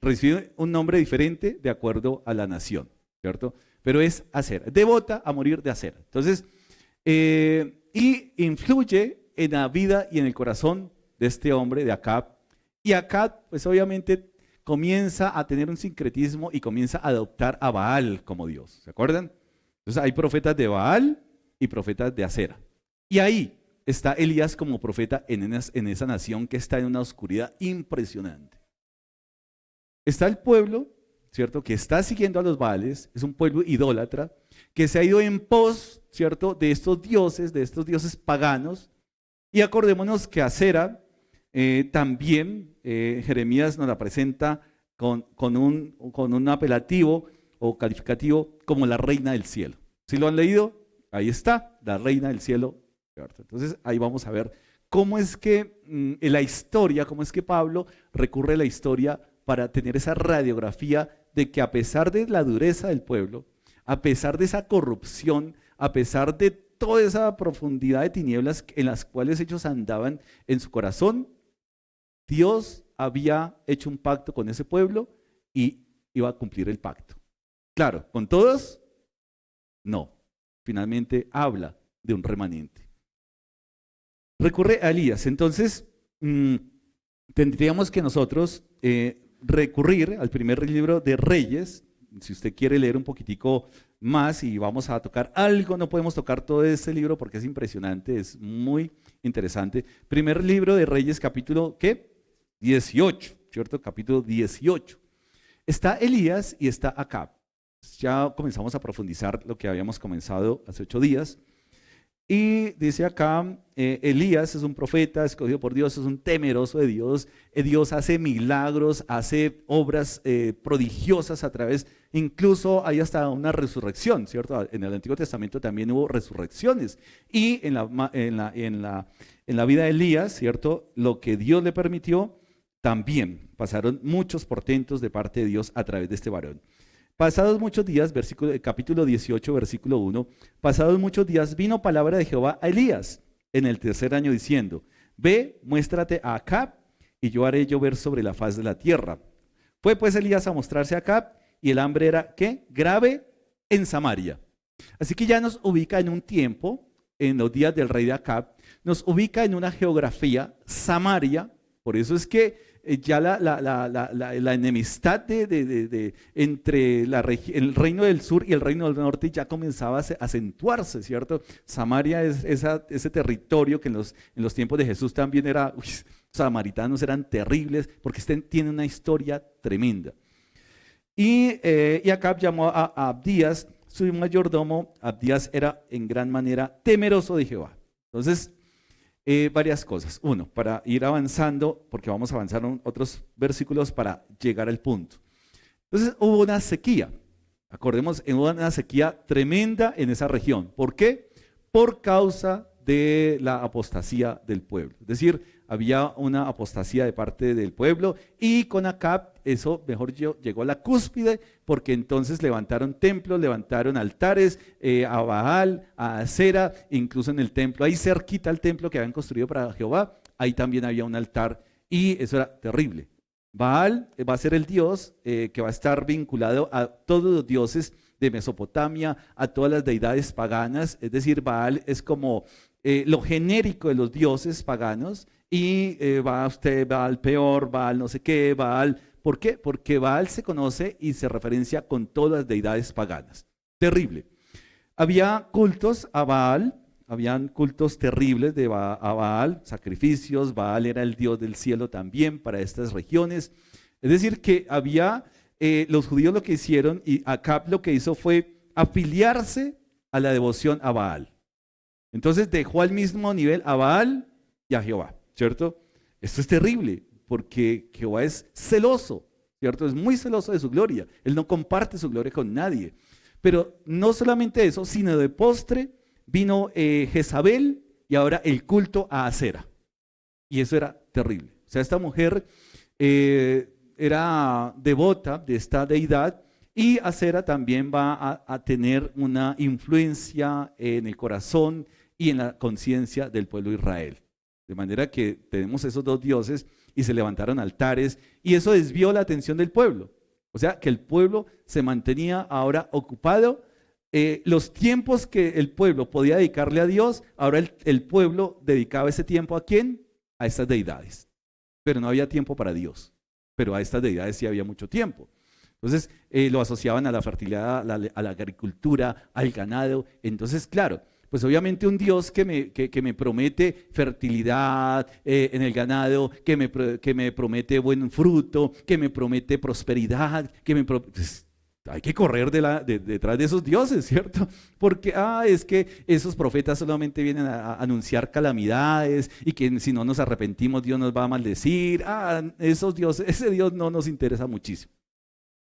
Recibe un nombre diferente de acuerdo a la nación, ¿cierto? Pero es Acera, devota a morir de Acera. Entonces, y influye en la vida y en el corazón de este hombre, de Acab. Y Acab, pues obviamente comienza a tener un sincretismo y comienza a adoptar a Baal como Dios, ¿se acuerdan? Entonces hay profetas de Baal y profetas de Acera. Y ahí está Elías como profeta en esa nación que está en una oscuridad impresionante. Está el pueblo ¿cierto? Que está siguiendo a los Baales, es un pueblo idólatra, que se ha ido en pos, ¿cierto? De estos dioses paganos. Y acordémonos que Acera también, Jeremías nos la presenta con un apelativo o calificativo como la reina del cielo. ¿Sí lo han leído? Ahí está, la reina del cielo. ¿Cierto? Entonces ahí vamos a ver cómo es que en la historia, cómo es que Pablo recurre a la historia para tener esa radiografía de que a pesar de la dureza del pueblo, a pesar de esa corrupción, a pesar de toda esa profundidad de tinieblas en las cuales ellos andaban en su corazón, Dios había hecho un pacto con ese pueblo y iba a cumplir el pacto. Claro, ¿con todos? No. Finalmente habla de un remanente. Recurre a Elías. Entonces, tendríamos que nosotros recurrir al primer libro de Reyes. Si usted quiere leer un poquitico más y vamos a tocar algo, no podemos tocar todo este libro porque es impresionante, es muy interesante. Primer libro de Reyes, capítulo, ¿qué? 18, ¿cierto? Capítulo 18. Está Elías y está Acab. Ya comenzamos a profundizar lo que habíamos comenzado hace 8 días. Y dice acá, Elías es un profeta escogido por Dios, es un temeroso de Dios. Dios hace milagros, hace obras prodigiosas a través, incluso hay hasta una resurrección, ¿cierto? En el Antiguo Testamento también hubo resurrecciones. Y en la vida de Elías, ¿cierto? Lo que Dios le permitió, también pasaron muchos portentos de parte de Dios a través de este varón. Pasados muchos días, capítulo 18, versículo 1, pasados muchos días vino palabra de Jehová a Elías en el 3er año diciendo, ve, muéstrate a Acab y yo haré llover sobre la faz de la tierra. Fue pues Elías a mostrarse a Acab y el hambre era, ¿qué? Grave en Samaria. Así que ya nos ubica en un tiempo, en los días del rey de Acab, nos ubica en una geografía, Samaria, por eso es que ya la enemistad entre el reino del sur y el reino del norte ya comenzaba a acentuarse, ¿cierto? Samaria es ese territorio que en los tiempos de Jesús también era, los samaritanos eran terribles porque tienen una historia tremenda. Y Acab llamó a Abdías, su mayordomo. Abdías era en gran manera temeroso de Jehová. Entonces, varias cosas. Uno, para ir avanzando, porque vamos a avanzar en otros versículos para llegar al punto. Entonces hubo una sequía. Acordemos, hubo una sequía tremenda en esa región. ¿Por qué? Por causa de la apostasía del pueblo. Es decir, había una apostasía de parte del pueblo y con Acab eso mejor llegó a la cúspide porque entonces levantaron templos, levantaron altares a Baal, a Acera, incluso en el templo, ahí cerquita al templo que habían construido para Jehová, ahí también había un altar y eso era terrible. Baal va a ser el dios que va a estar vinculado a todos los dioses de Mesopotamia, a todas las deidades paganas, es decir, Baal es como lo genérico de los dioses paganos y va usted, Baal peor, Baal no sé qué, Baal. ¿Por qué? Porque Baal se conoce y se referencia con todas las deidades paganas. Terrible. Había cultos a Baal, habían cultos terribles a Baal, sacrificios, Baal era el dios del cielo también para estas regiones. Es decir, que había, los judíos lo que hicieron y Acab lo que hizo fue afiliarse a la devoción a Baal. Entonces dejó al mismo nivel a Baal y a Jehová, ¿cierto? Esto es terrible porque Jehová es celoso, ¿cierto? Es muy celoso de su gloria. Él no comparte su gloria con nadie. Pero no solamente eso, sino de postre vino Jezabel y ahora el culto a Acera. Y eso era terrible. O sea, esta mujer era devota de esta deidad y Acera también va a tener una influencia en el corazón y en la conciencia del pueblo de Israel. De manera que tenemos esos dos dioses y se levantaron altares y eso desvió la atención del pueblo. O sea, que el pueblo se mantenía ahora ocupado. Los tiempos que el pueblo podía dedicarle a Dios, ahora el pueblo dedicaba ese tiempo ¿a quién? A estas deidades. Pero no había tiempo para Dios. Pero a estas deidades sí había mucho tiempo. Entonces lo asociaban a la fertilidad, a la agricultura, al ganado. Entonces, claro, Pues obviamente un Dios que me promete fertilidad en el ganado, que me promete buen fruto, que me promete prosperidad, pues, hay que correr detrás de esos dioses, ¿cierto? Porque es que esos profetas solamente vienen a anunciar calamidades y que si no nos arrepentimos Dios nos va a maldecir. Esos dioses, ese Dios no nos interesa muchísimo.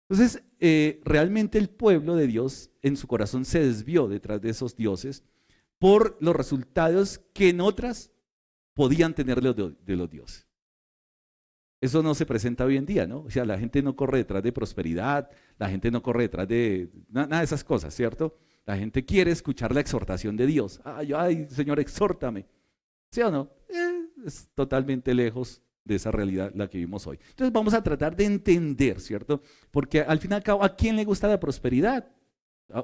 Entonces, realmente el pueblo de Dios en su corazón se desvió detrás de esos dioses por los resultados que en otras podían tener de los dioses. Eso no se presenta hoy en día, ¿no? O sea, la gente no corre detrás de prosperidad, la gente no corre detrás de nada de esas cosas, ¿cierto? La gente quiere escuchar la exhortación de Dios. Ay, Señor, exhórtame. ¿Sí o no? Es totalmente lejos de esa realidad la que vivimos hoy. Entonces vamos a tratar de entender, ¿cierto? Porque al fin y al cabo, ¿a quién le gusta la prosperidad?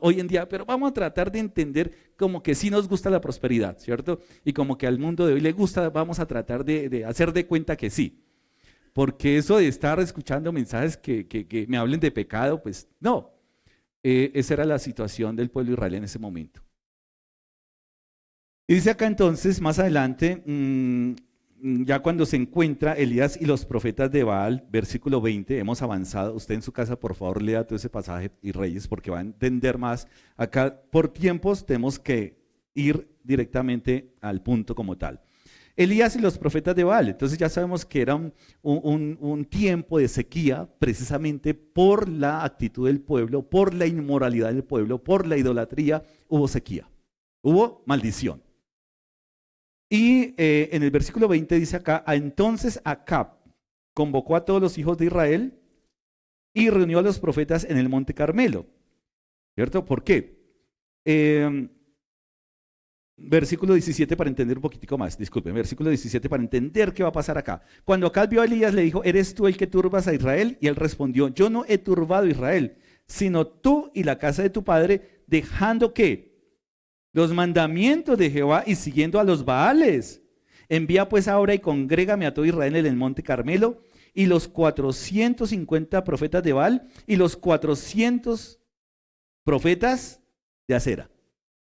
Hoy en día, pero vamos a tratar de entender como que sí nos gusta la prosperidad, ¿cierto? Y como que al mundo de hoy le gusta, vamos a tratar de hacer de cuenta que sí. Porque eso de estar escuchando mensajes que me hablen de pecado, pues no. Esa era la situación del pueblo de Israel en ese momento. Y dice acá entonces, más adelante, ya cuando se encuentra Elías y los profetas de Baal, versículo 20, hemos avanzado. Usted en su casa, por favor, lea todo ese pasaje y Reyes, porque va a entender más. Acá, por tiempos, tenemos que ir directamente al punto como tal. Elías y los profetas de Baal. Entonces ya sabemos que era un tiempo de sequía precisamente por la actitud del pueblo, por la inmoralidad del pueblo, por la idolatría. Hubo sequía, hubo maldición. Y en el versículo 20 dice acá, entonces Acab convocó a todos los hijos de Israel y reunió a los profetas en el monte Carmelo. ¿Cierto? ¿Por qué? Versículo 17 para entender un poquitico más, disculpen, versículo 17 para entender qué va a pasar acá. Cuando Acab vio a Elías le dijo, ¿eres tú el que turbas a Israel? Y él respondió, yo no he turbado a Israel, sino tú y la casa de tu padre, dejando ¿qué? Los mandamientos de Jehová y siguiendo a los Baales. Envía pues ahora y congrégame a todo Israel en el monte Carmelo y los 450 profetas de Baal y los 400 profetas de Acera.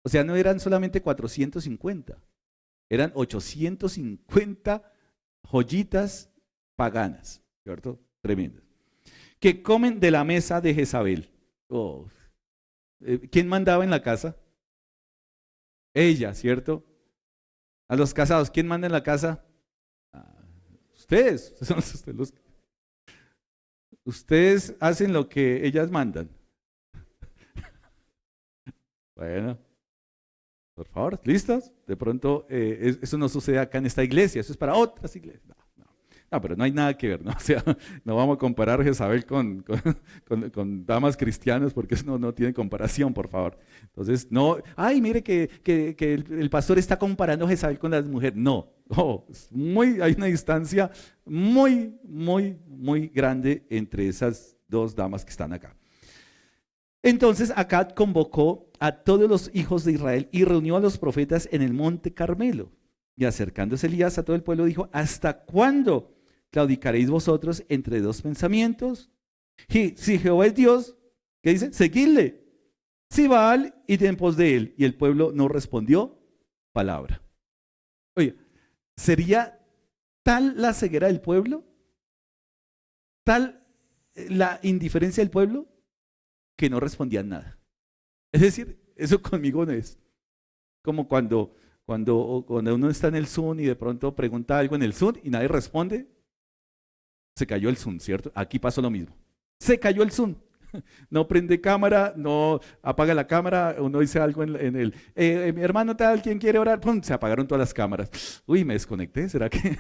O sea, no eran solamente 450, eran 850 joyitas paganas, ¿cierto? Tremendas. Que comen de la mesa de Jezabel. ¿Quién mandaba en la casa? Ella, ¿cierto? A los casados, ¿quién manda en la casa? Ustedes. Ustedes hacen lo que ellas mandan. Bueno. Por favor, ¿listos? De pronto, eso no sucede acá en esta iglesia, eso es para otras iglesias. No, pero no hay nada que ver, ¿no? O sea, no vamos a comparar Jezabel con damas cristianas porque eso no tiene comparación, por favor. Entonces, no, mire que el pastor está comparando Jezabel con las mujeres. No, hay una distancia muy, muy, muy grande entre esas dos damas que están acá. Entonces Acab convocó a todos los hijos de Israel y reunió a los profetas en el monte Carmelo. Y acercándose Elías a todo el pueblo dijo, ¿hasta cuándo claudicaréis vosotros entre dos pensamientos? Y si Jehová es Dios, ¿qué dice? Seguidle. Si Baal, id en pos de él. Y el pueblo no respondió palabra. Oye, ¿sería tal la ceguera del pueblo? ¿Tal la indiferencia del pueblo? Que no respondían nada. Es decir, eso conmigo no es. Como cuando uno está en el Zoom y de pronto pregunta algo en el Zoom y nadie responde, se cayó el Zoom, ¿cierto? Aquí pasó lo mismo. Se cayó el Zoom. No prende cámara, no apaga la cámara, uno dice algo en el, mi hermano tal, ¿quién quiere orar? ¡Pum! Se apagaron todas las cámaras. Uy, me desconecté, ¿será que?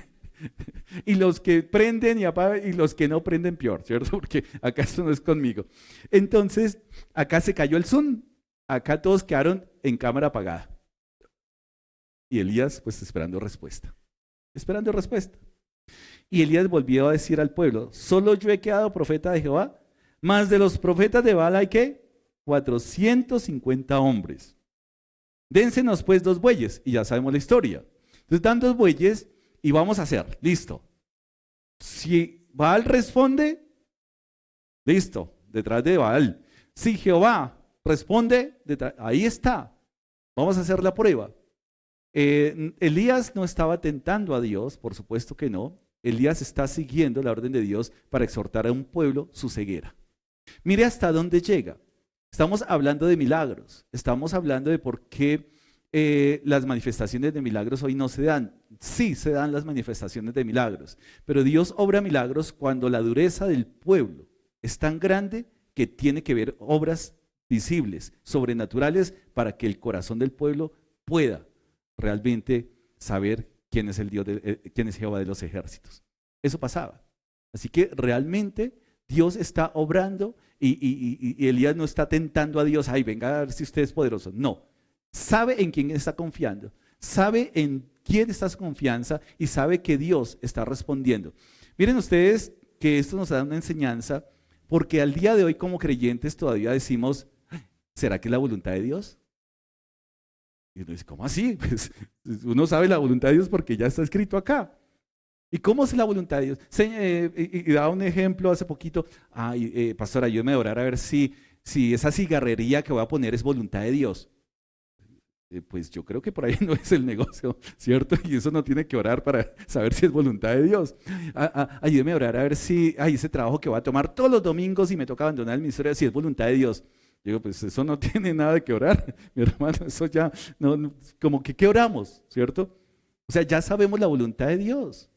Y los que prenden y apagan y los que no prenden peor, ¿cierto? Porque acá esto no es conmigo. Entonces, acá se cayó el Zoom. Acá todos quedaron en cámara apagada. Y Elías, pues esperando respuesta. Esperando respuesta. Y Elías volvió a decir al pueblo, solo yo he quedado profeta de Jehová, más de los profetas de Baal hay ¿qué? 450 hombres. Dénsenos pues 2 bueyes. Y ya sabemos la historia. Entonces dan 2 bueyes. Y vamos a hacer, listo. Si Baal responde, listo, detrás de Baal. Si Jehová responde, ahí está. Vamos a hacer la prueba. Elías no estaba tentando a Dios, por supuesto que no. Elías está siguiendo la orden de Dios para exhortar a un pueblo su ceguera. Mire hasta dónde llega. Estamos hablando de milagros, estamos hablando de por qué las manifestaciones de milagros hoy no se dan. Sí se dan las manifestaciones de milagros, pero Dios obra milagros cuando la dureza del pueblo es tan grande que tiene que ver obras visibles, sobrenaturales, para que el corazón del pueblo pueda realmente saber quién es el Dios, quién es Jehová de los ejércitos. Eso pasaba. Así que realmente Dios está obrando y Elías no está tentando a Dios, ay, venga a ver si usted es poderoso. No, sabe en quién está confiando, sabe en quién está su confianza y sabe que Dios está respondiendo. Miren ustedes que esto nos da una enseñanza, porque al día de hoy como creyentes todavía decimos, ¿será que es la voluntad de Dios? Y uno dice, ¿cómo así? Pues uno sabe la voluntad de Dios porque ya está escrito acá. ¿Y cómo es la voluntad de Dios? Y daba un ejemplo hace poquito. Ay, pastor, ayúdeme a orar a ver si esa cigarrería que voy a poner es voluntad de Dios. Pues yo creo que por ahí no es el negocio, ¿cierto? Y eso no tiene que orar para saber si es voluntad de Dios. Ayúdeme a orar a ver si ese trabajo que voy a tomar todos los domingos y me toca abandonar el ministerio, si es voluntad de Dios. Yo digo, pues eso no tiene nada que orar, mi hermano, eso ya, no, como que ¿qué oramos, cierto? O sea, ya sabemos la voluntad de Dios.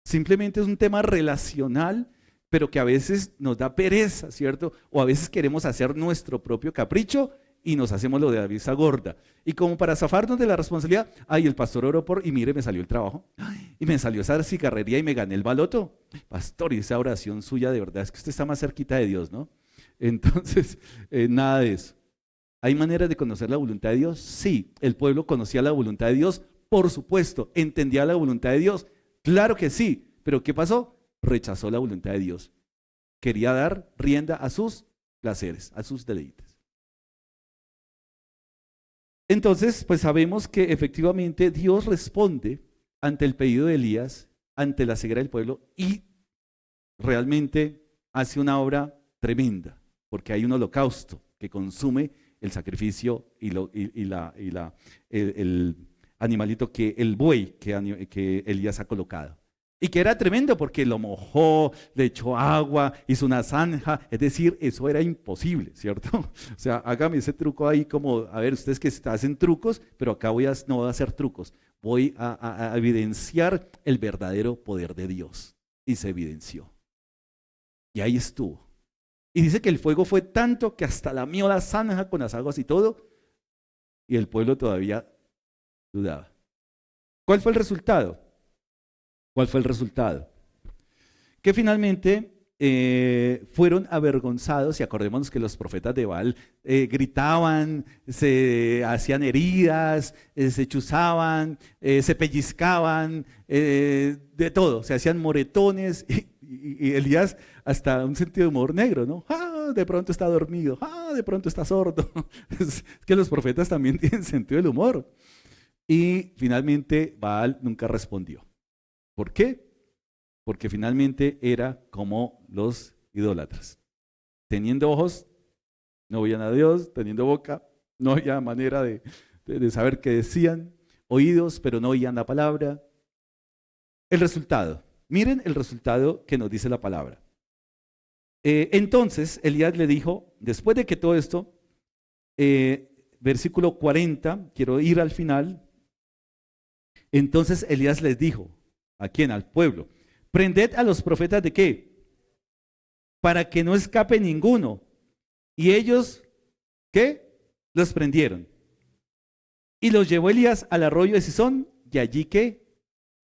Simplemente es un tema relacional, pero que a veces nos da pereza, ¿cierto? O a veces queremos hacer nuestro propio capricho y nos hacemos lo de la vista gorda. Y como para zafarnos de la responsabilidad, ay, el pastor oró por, y mire, me salió el trabajo, y me salió esa cigarrería y me gané el baloto. Pastor, y esa oración suya, de verdad, es que usted está más cerquita de Dios, ¿no? Entonces, nada de eso. ¿Hay maneras de conocer la voluntad de Dios? Sí, el pueblo conocía la voluntad de Dios, por supuesto, entendía la voluntad de Dios. Claro que sí, pero ¿qué pasó? Rechazó la voluntad de Dios. Quería dar rienda a sus placeres, a sus deleites. Entonces, pues sabemos que efectivamente Dios responde ante el pedido de Elías, ante la ceguera del pueblo, y realmente hace una obra tremenda, porque hay un holocausto que consume el sacrificio y el animalito, el buey que Elías ha colocado. Y que era tremendo porque lo mojó, le echó agua, hizo una zanja, es decir, eso era imposible, ¿cierto? O sea, hágame ese truco ahí como, a ver, ustedes que hacen trucos, pero acá no voy a hacer trucos, voy a evidenciar el verdadero poder de Dios. Y se evidenció. Y ahí estuvo. Y dice que el fuego fue tanto que hasta lamió la zanja con las aguas y todo, y el pueblo todavía dudaba. ¿Cuál fue el resultado? ¿Cuál fue el resultado? Que finalmente fueron avergonzados, y acordémonos que los profetas de Baal gritaban, se hacían heridas, se chuzaban, se pellizcaban, de todo, se hacían moretones, y Elías hasta un sentido de humor negro, ¿no? De pronto está dormido, de pronto está sordo. Es que los profetas también tienen sentido del humor. Y finalmente Baal nunca respondió. ¿Por qué? Porque finalmente era como los idólatras. Teniendo ojos, no veían a Dios; teniendo boca, no había manera de saber qué decían; oídos, pero no oían la palabra. El resultado. Miren el resultado que nos dice la palabra. Entonces Elías le dijo, después de que todo esto, versículo 40, quiero ir al final. Entonces Elías les dijo, ¿a quién? Al pueblo. Prended a los profetas ¿de qué? Para que no escape ninguno. Y ellos, ¿qué? Los prendieron. Y los llevó Elías al arroyo de Cisón, y allí ¿qué?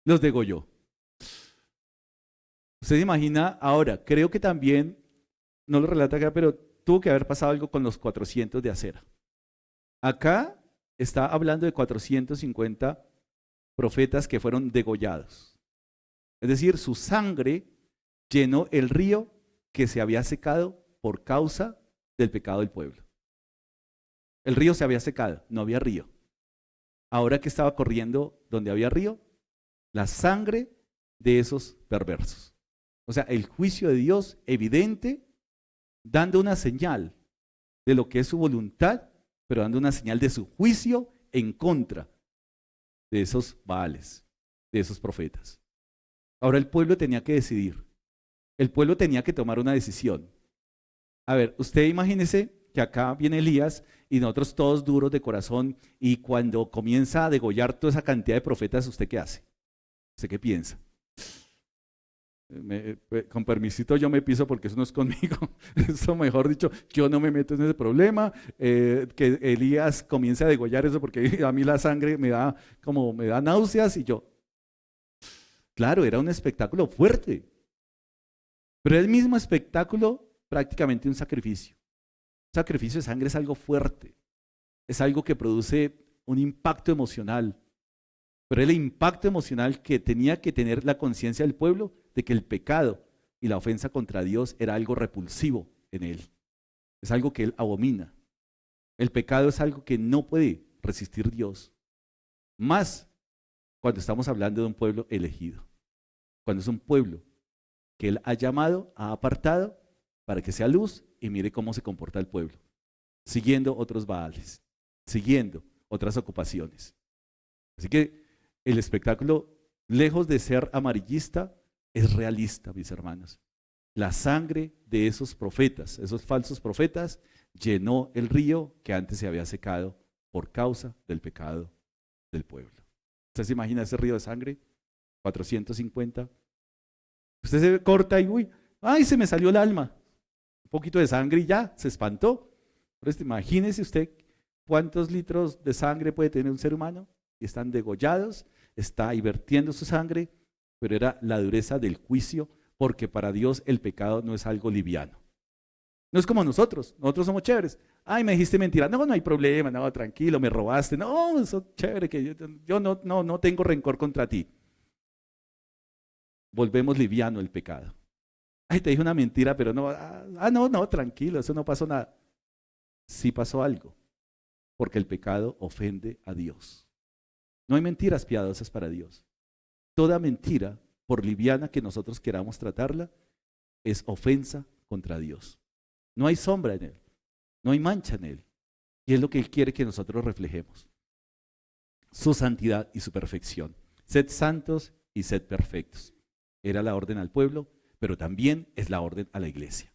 Los degolló. Usted se imagina, ahora, creo que también, no lo relata acá, pero tuvo que haber pasado algo con los 400 de acera. Acá está hablando de 450 profetas que fueron degollados. Es decir, su sangre llenó el río que se había secado por causa del pecado del pueblo. El río se había secado, no había río. Ahora que estaba corriendo donde había río, la sangre de esos perversos. O sea, el juicio de Dios evidente, dando una señal de lo que es su voluntad, pero dando una señal de su juicio en contra de esos Baales, de esos profetas. Ahora el pueblo tenía que decidir. El pueblo tenía que tomar una decisión. A ver, usted imagínese que acá viene Elías y nosotros todos duros de corazón, y cuando comienza a degollar toda esa cantidad de profetas, ¿usted qué hace? ¿Usted qué piensa? Con permisito yo me piso porque eso no es conmigo. Eso, mejor dicho, yo no me meto en ese problema. Que Elías comience a degollar eso porque a mí la sangre me da náuseas, y yo. Claro, era un espectáculo fuerte, pero el mismo espectáculo, prácticamente un sacrificio. Un sacrificio de sangre es algo fuerte, es algo que produce un impacto emocional, pero el impacto emocional que tenía que tener la conciencia del pueblo de que el pecado y la ofensa contra Dios era algo repulsivo en él, es algo que él abomina. El pecado es algo que no puede resistir Dios, más cuando estamos hablando de un pueblo elegido, cuando es un pueblo que Él ha llamado, ha apartado para que sea luz, y mire cómo se comporta el pueblo, siguiendo otros Baales, siguiendo otras ocupaciones. Así que el espectáculo, lejos de ser amarillista, es realista, mis hermanos. La sangre de esos profetas, esos falsos profetas, llenó el río que antes se había secado por causa del pecado del pueblo. ¿Usted se imagina ese río de sangre? 450. Usted se corta y uy, ay, se me salió el alma. Un poquito de sangre y ya, se espantó. Pero imagínese usted cuántos litros de sangre puede tener un ser humano, y están degollados, está ahí vertiendo su sangre, pero era la dureza del juicio, porque para Dios el pecado no es algo liviano. No es como nosotros somos chéveres. Ay, me dijiste mentira. No, no hay problema, no, tranquilo, me robaste. No, eso es chévere, que yo no tengo rencor contra ti. Volvemos liviano el pecado. Ay, te dije una mentira, pero no, tranquilo, eso no pasó nada. Sí pasó algo, porque el pecado ofende a Dios. No hay mentiras piadosas para Dios. Toda mentira, por liviana que nosotros queramos tratarla, es ofensa contra Dios. No hay sombra en Él, no hay mancha en Él. Y es lo que Él quiere que nosotros reflejemos. Su santidad y su perfección. Sed santos y sed perfectos. Era la orden al pueblo, pero también es la orden a la iglesia.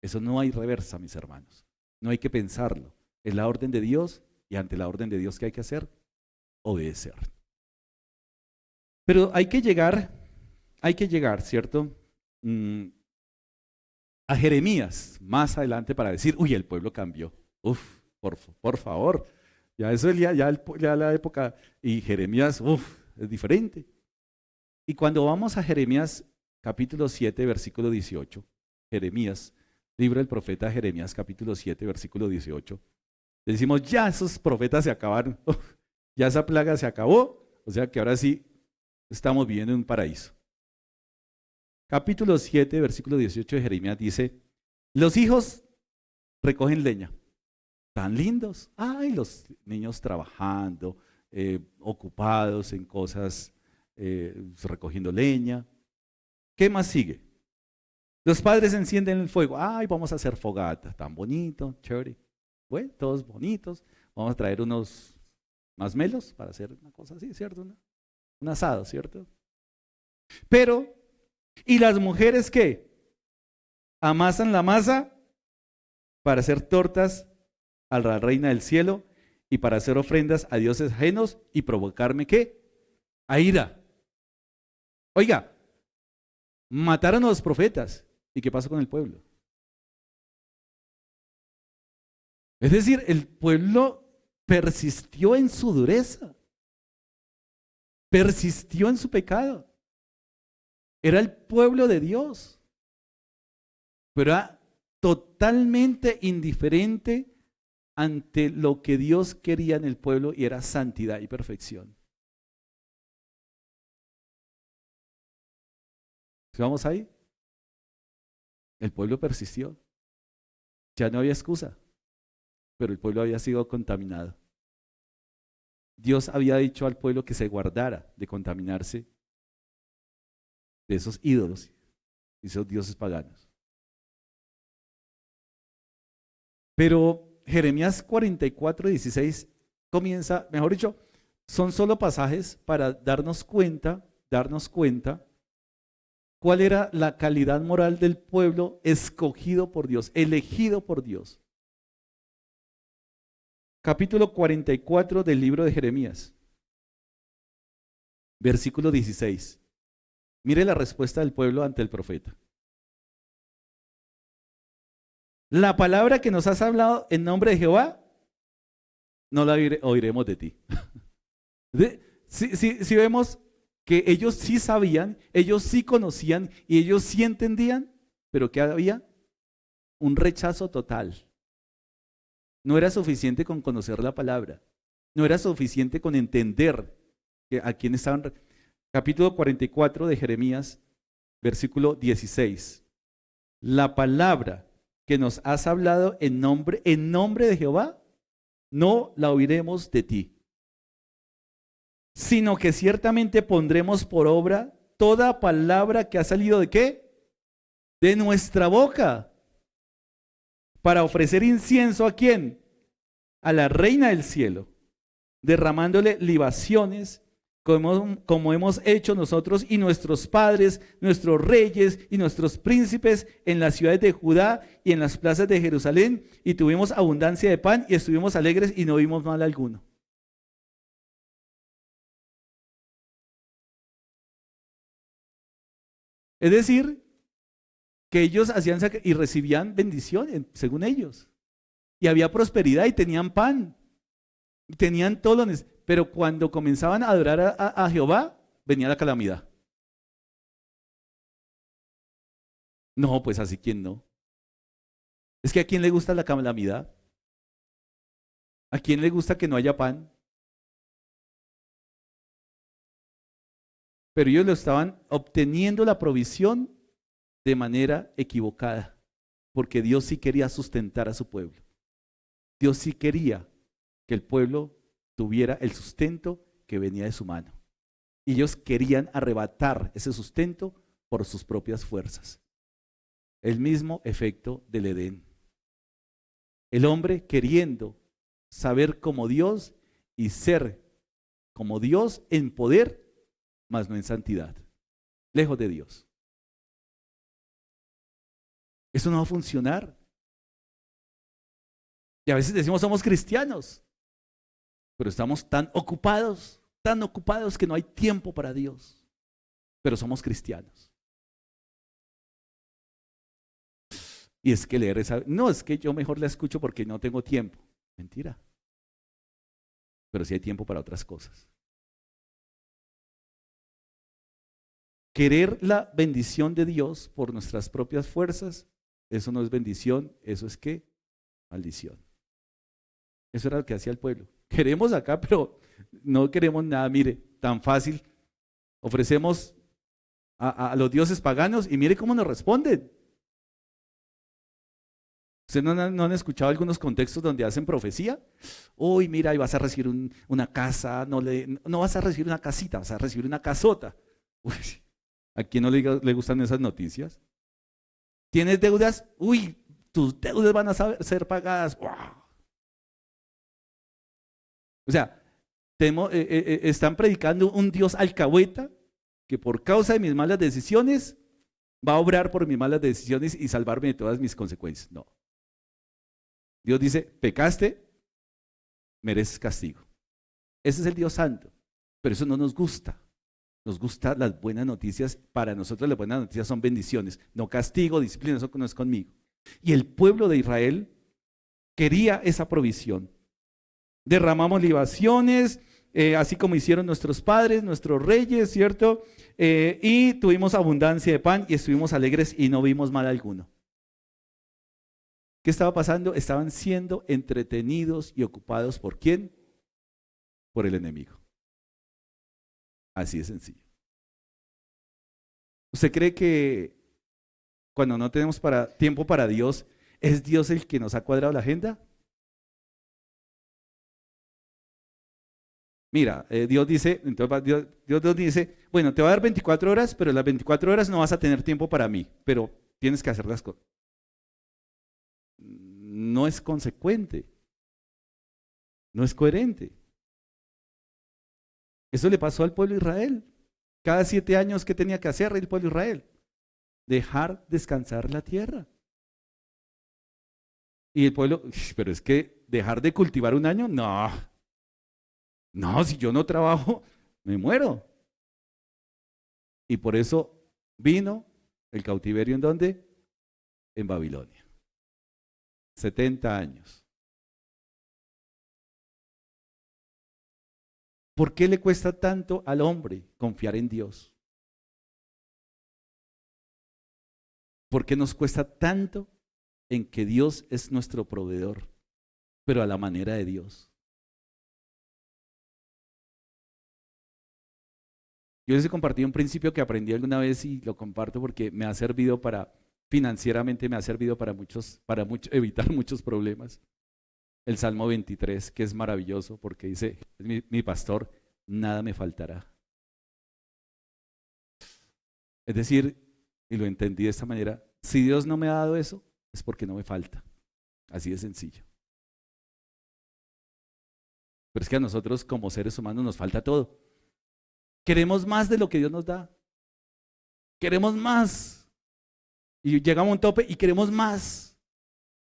Eso no hay reversa, mis hermanos. No hay que pensarlo. Es la orden de Dios, y ante la orden de Dios, ¿qué hay que hacer? Obedecer. Pero hay que llegar, ¿cierto? A Jeremías más adelante para decir, uy, el pueblo cambió. Uf, por favor. Ya eso ya la época, y Jeremías, es diferente. Y cuando vamos a Jeremías capítulo 7, versículo 18, Jeremías, libro del profeta Jeremías capítulo 7, versículo 18, le decimos, ya esos profetas se acabaron, ya esa plaga se acabó, o sea que ahora sí estamos viviendo en un paraíso. Capítulo 7, versículo 18 de Jeremías dice, los hijos recogen leña, tan lindos, ay, los niños trabajando, ocupados en cosas, recogiendo leña. ¿Qué más sigue? Los padres encienden el fuego, ay, vamos a hacer fogata, tan bonito, chévere. Bueno, todos bonitos, vamos a traer unos masmelos para hacer una cosa así, ¿cierto? Un asado, ¿cierto? Pero, ¿y las mujeres qué? Amasan la masa para hacer tortas a la reina del cielo y para hacer ofrendas a dioses ajenos y provocarme ¿qué? A ira. Oiga, mataron a los profetas. ¿Y qué pasó con el pueblo? Es decir, el pueblo persistió en su dureza, persistió en su pecado. Era el pueblo de Dios, pero era totalmente indiferente ante lo que Dios quería en el pueblo, y era santidad y perfección. ¿Sí vamos ahí? El pueblo persistió. Ya no había excusa, pero el pueblo había sido contaminado. Dios había dicho al pueblo que se guardara de contaminarse de esos ídolos y esos dioses paganos. Pero Jeremías 44:16 comienza, mejor dicho, son solo pasajes para darnos cuenta cuál era la calidad moral del pueblo escogido por Dios, elegido por Dios. Capítulo 44 del libro de Jeremías, versículo 16. Mire la respuesta del pueblo ante el profeta. La palabra que nos has hablado en nombre de Jehová, no la oiremos de ti. Si vemos que ellos sí sabían, ellos sí conocían y ellos sí entendían, pero que había un rechazo total. No era suficiente con conocer la palabra, no era suficiente con entender a quién estaban. Capítulo 44 de Jeremías, versículo 16. La palabra que nos has hablado en nombre de Jehová, no la oiremos de ti, sino que ciertamente pondremos por obra toda palabra que ha salido ¿de qué? De nuestra boca, para ofrecer incienso ¿a quién? A la reina del cielo, derramándole libaciones, como hemos hecho nosotros y nuestros padres, nuestros reyes y nuestros príncipes en las ciudades de Judá y en las plazas de Jerusalén, y tuvimos abundancia de pan y estuvimos alegres y no vimos mal alguno. Es decir, que ellos hacían y recibían bendiciones, según ellos. Y había prosperidad y tenían pan. Y tenían todo lo necesario. Pero cuando comenzaban a adorar a Jehová, venía la calamidad. No, pues así quién no. Es que ¿a quién le gusta la calamidad? ¿A quién le gusta que no haya pan? Pero ellos lo estaban obteniendo la provisión de manera equivocada, porque Dios sí quería sustentar a su pueblo. Dios sí quería que el pueblo tuviera el sustento que venía de su mano. Y ellos querían arrebatar ese sustento por sus propias fuerzas. El mismo efecto del Edén. El hombre queriendo saber como Dios y ser como Dios en poder, mas no en santidad. Lejos de Dios. Eso no va a funcionar. Y a veces decimos somos cristianos, pero estamos tan ocupados que no hay tiempo para Dios. Pero somos cristianos. Y es que leer esa, no, es que yo mejor la escucho porque no tengo tiempo. Mentira. Pero sí hay tiempo para otras cosas. Querer la bendición de Dios por nuestras propias fuerzas, eso no es bendición, eso es ¿qué? Maldición. Eso era lo que hacía el pueblo. Queremos acá, pero no queremos nada. Mire, tan fácil. Ofrecemos a los dioses paganos y mire cómo nos responden. ¿Ustedes no han escuchado algunos contextos donde hacen profecía? Uy, mira, y vas a recibir una casa, no vas a recibir una casita, vas a recibir una casota. Uy, ¿a quién no le gustan esas noticias? ¿Tienes deudas? Uy, tus deudas van a ser pagadas. ¡Wow! O sea, están predicando un Dios alcahueta que por causa de mis malas decisiones va a obrar por mis malas decisiones y salvarme de todas mis consecuencias. No. Dios dice, pecaste, mereces castigo. Ese es el Dios santo, pero eso no nos gusta. Nos gustan las buenas noticias. Para nosotros las buenas noticias son bendiciones, no castigo, disciplina, eso no es conmigo. Y el pueblo de Israel quería esa provisión. Derramamos libaciones, así como hicieron nuestros padres, nuestros reyes, ¿cierto? Y tuvimos abundancia de pan y estuvimos alegres y no vimos mal alguno. ¿Qué estaba pasando? Estaban siendo entretenidos y ocupados ¿por quién? Por el enemigo. Así de sencillo. ¿Usted cree que cuando no tenemos tiempo para Dios, es Dios el que nos ha cuadrado la agenda? Mira, Dios dice, entonces Dios nos dice, bueno, te voy a dar 24 horas, pero las 24 horas no vas a tener tiempo para mí, pero tienes que hacer las cosas. No es consecuente, no es coherente. Eso le pasó al pueblo de Israel. Cada 7 años, ¿qué tenía que hacer el pueblo de Israel? Dejar descansar la tierra. Y el pueblo, pero es que dejar de cultivar un año, no. No, si yo no trabajo, me muero. Y por eso vino el cautiverio, ¿en dónde? En Babilonia. 70 años. ¿Por qué le cuesta tanto al hombre confiar en Dios? ¿Por qué nos cuesta tanto en que Dios es nuestro proveedor, pero a la manera de Dios? Yo les he compartido un principio que aprendí alguna vez y lo comparto porque me ha servido financieramente me ha servido para evitar muchos problemas. El Salmo 23, que es maravilloso porque dice, mi pastor, nada me faltará. Es decir, y lo entendí de esta manera, si Dios no me ha dado eso, es porque no me falta. Así de sencillo. Pero es que a nosotros como seres humanos nos falta todo. Queremos más de lo que Dios nos da. Queremos más. Y llegamos a un tope y queremos más.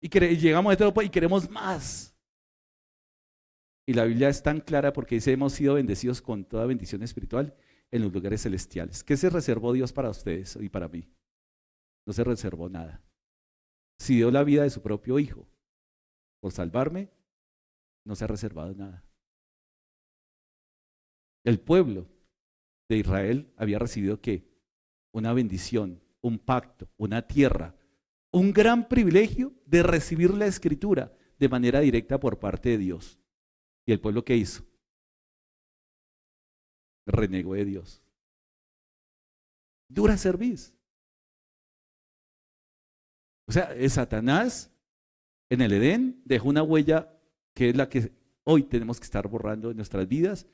Y llegamos a este tope y queremos más. Y la Biblia es tan clara porque dice, hemos sido bendecidos con toda bendición espiritual en los lugares celestiales. ¿Qué se reservó Dios para ustedes y para mí? No se reservó nada. Si dio la vida de su propio Hijo por salvarme, no se ha reservado nada. El pueblo de Israel había recibido ¿qué? Una bendición, un pacto, una tierra, un gran privilegio de recibir la Escritura de manera directa por parte de Dios. ¿Y el pueblo qué hizo? Renegó de Dios. Dura cerviz. O sea, Satanás en el Edén dejó una huella que es la que hoy tenemos que estar borrando en nuestras vidas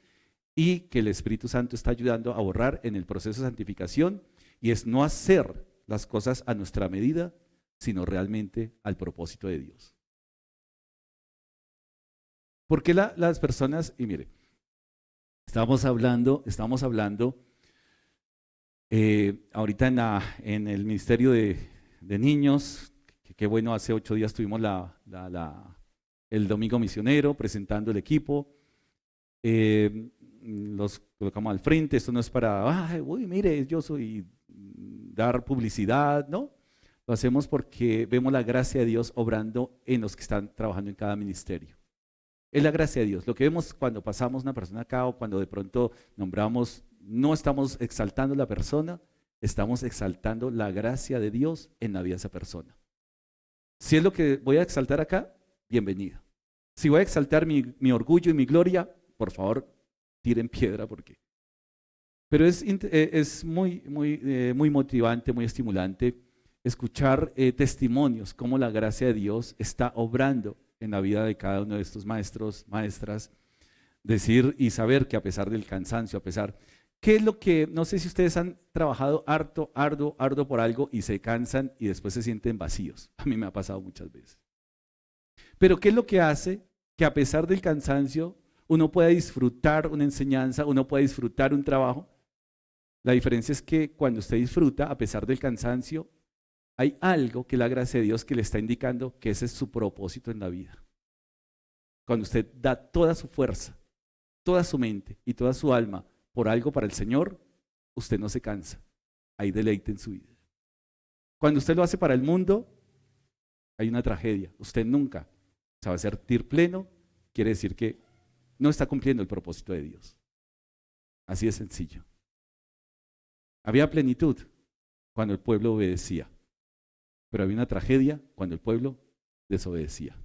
y que el Espíritu Santo está ayudando a borrar en el proceso de santificación, y es no hacer las cosas a nuestra medida, sino realmente al propósito de Dios. ¿Por qué las personas? Y mire, estamos hablando ahorita en el Ministerio de Niños, que bueno, hace 8 días tuvimos el Domingo Misionero presentando el equipo. Los colocamos al frente. Esto no es para, mire, yo soy dar publicidad, ¿no? Lo hacemos porque vemos la gracia de Dios obrando en los que están trabajando en cada ministerio. Es la gracia de Dios. Lo que vemos cuando pasamos una persona acá o cuando de pronto nombramos, no estamos exaltando a la persona, estamos exaltando la gracia de Dios en la vida de esa persona. Si es lo que voy a exaltar acá, bienvenido. Si voy a exaltar mi orgullo y mi gloria, por favor, tiren piedra porque. Pero es muy motivante, muy estimulante escuchar testimonios, cómo la gracia de Dios está obrando en la vida de cada uno de estos maestros, maestras, decir y saber que a pesar del cansancio, ¿qué es lo que, no sé si ustedes han trabajado arduo por algo y se cansan y después se sienten vacíos? A mí me ha pasado muchas veces. Pero ¿qué es lo que hace que a pesar del cansancio uno pueda disfrutar una enseñanza, uno pueda disfrutar un trabajo? La diferencia es que cuando usted disfruta, a pesar del cansancio, hay algo que es la gracia de Dios que le está indicando que ese es su propósito en la vida. Cuando usted da toda su fuerza, toda su mente y toda su alma por algo para el Señor, usted no se cansa. Hay deleite en su vida. Cuando usted lo hace para el mundo, hay una tragedia. Usted nunca se va a sentir pleno, quiere decir que no está cumpliendo el propósito de Dios. Así de sencillo. Había plenitud cuando el pueblo obedecía, pero había una tragedia cuando el pueblo desobedecía.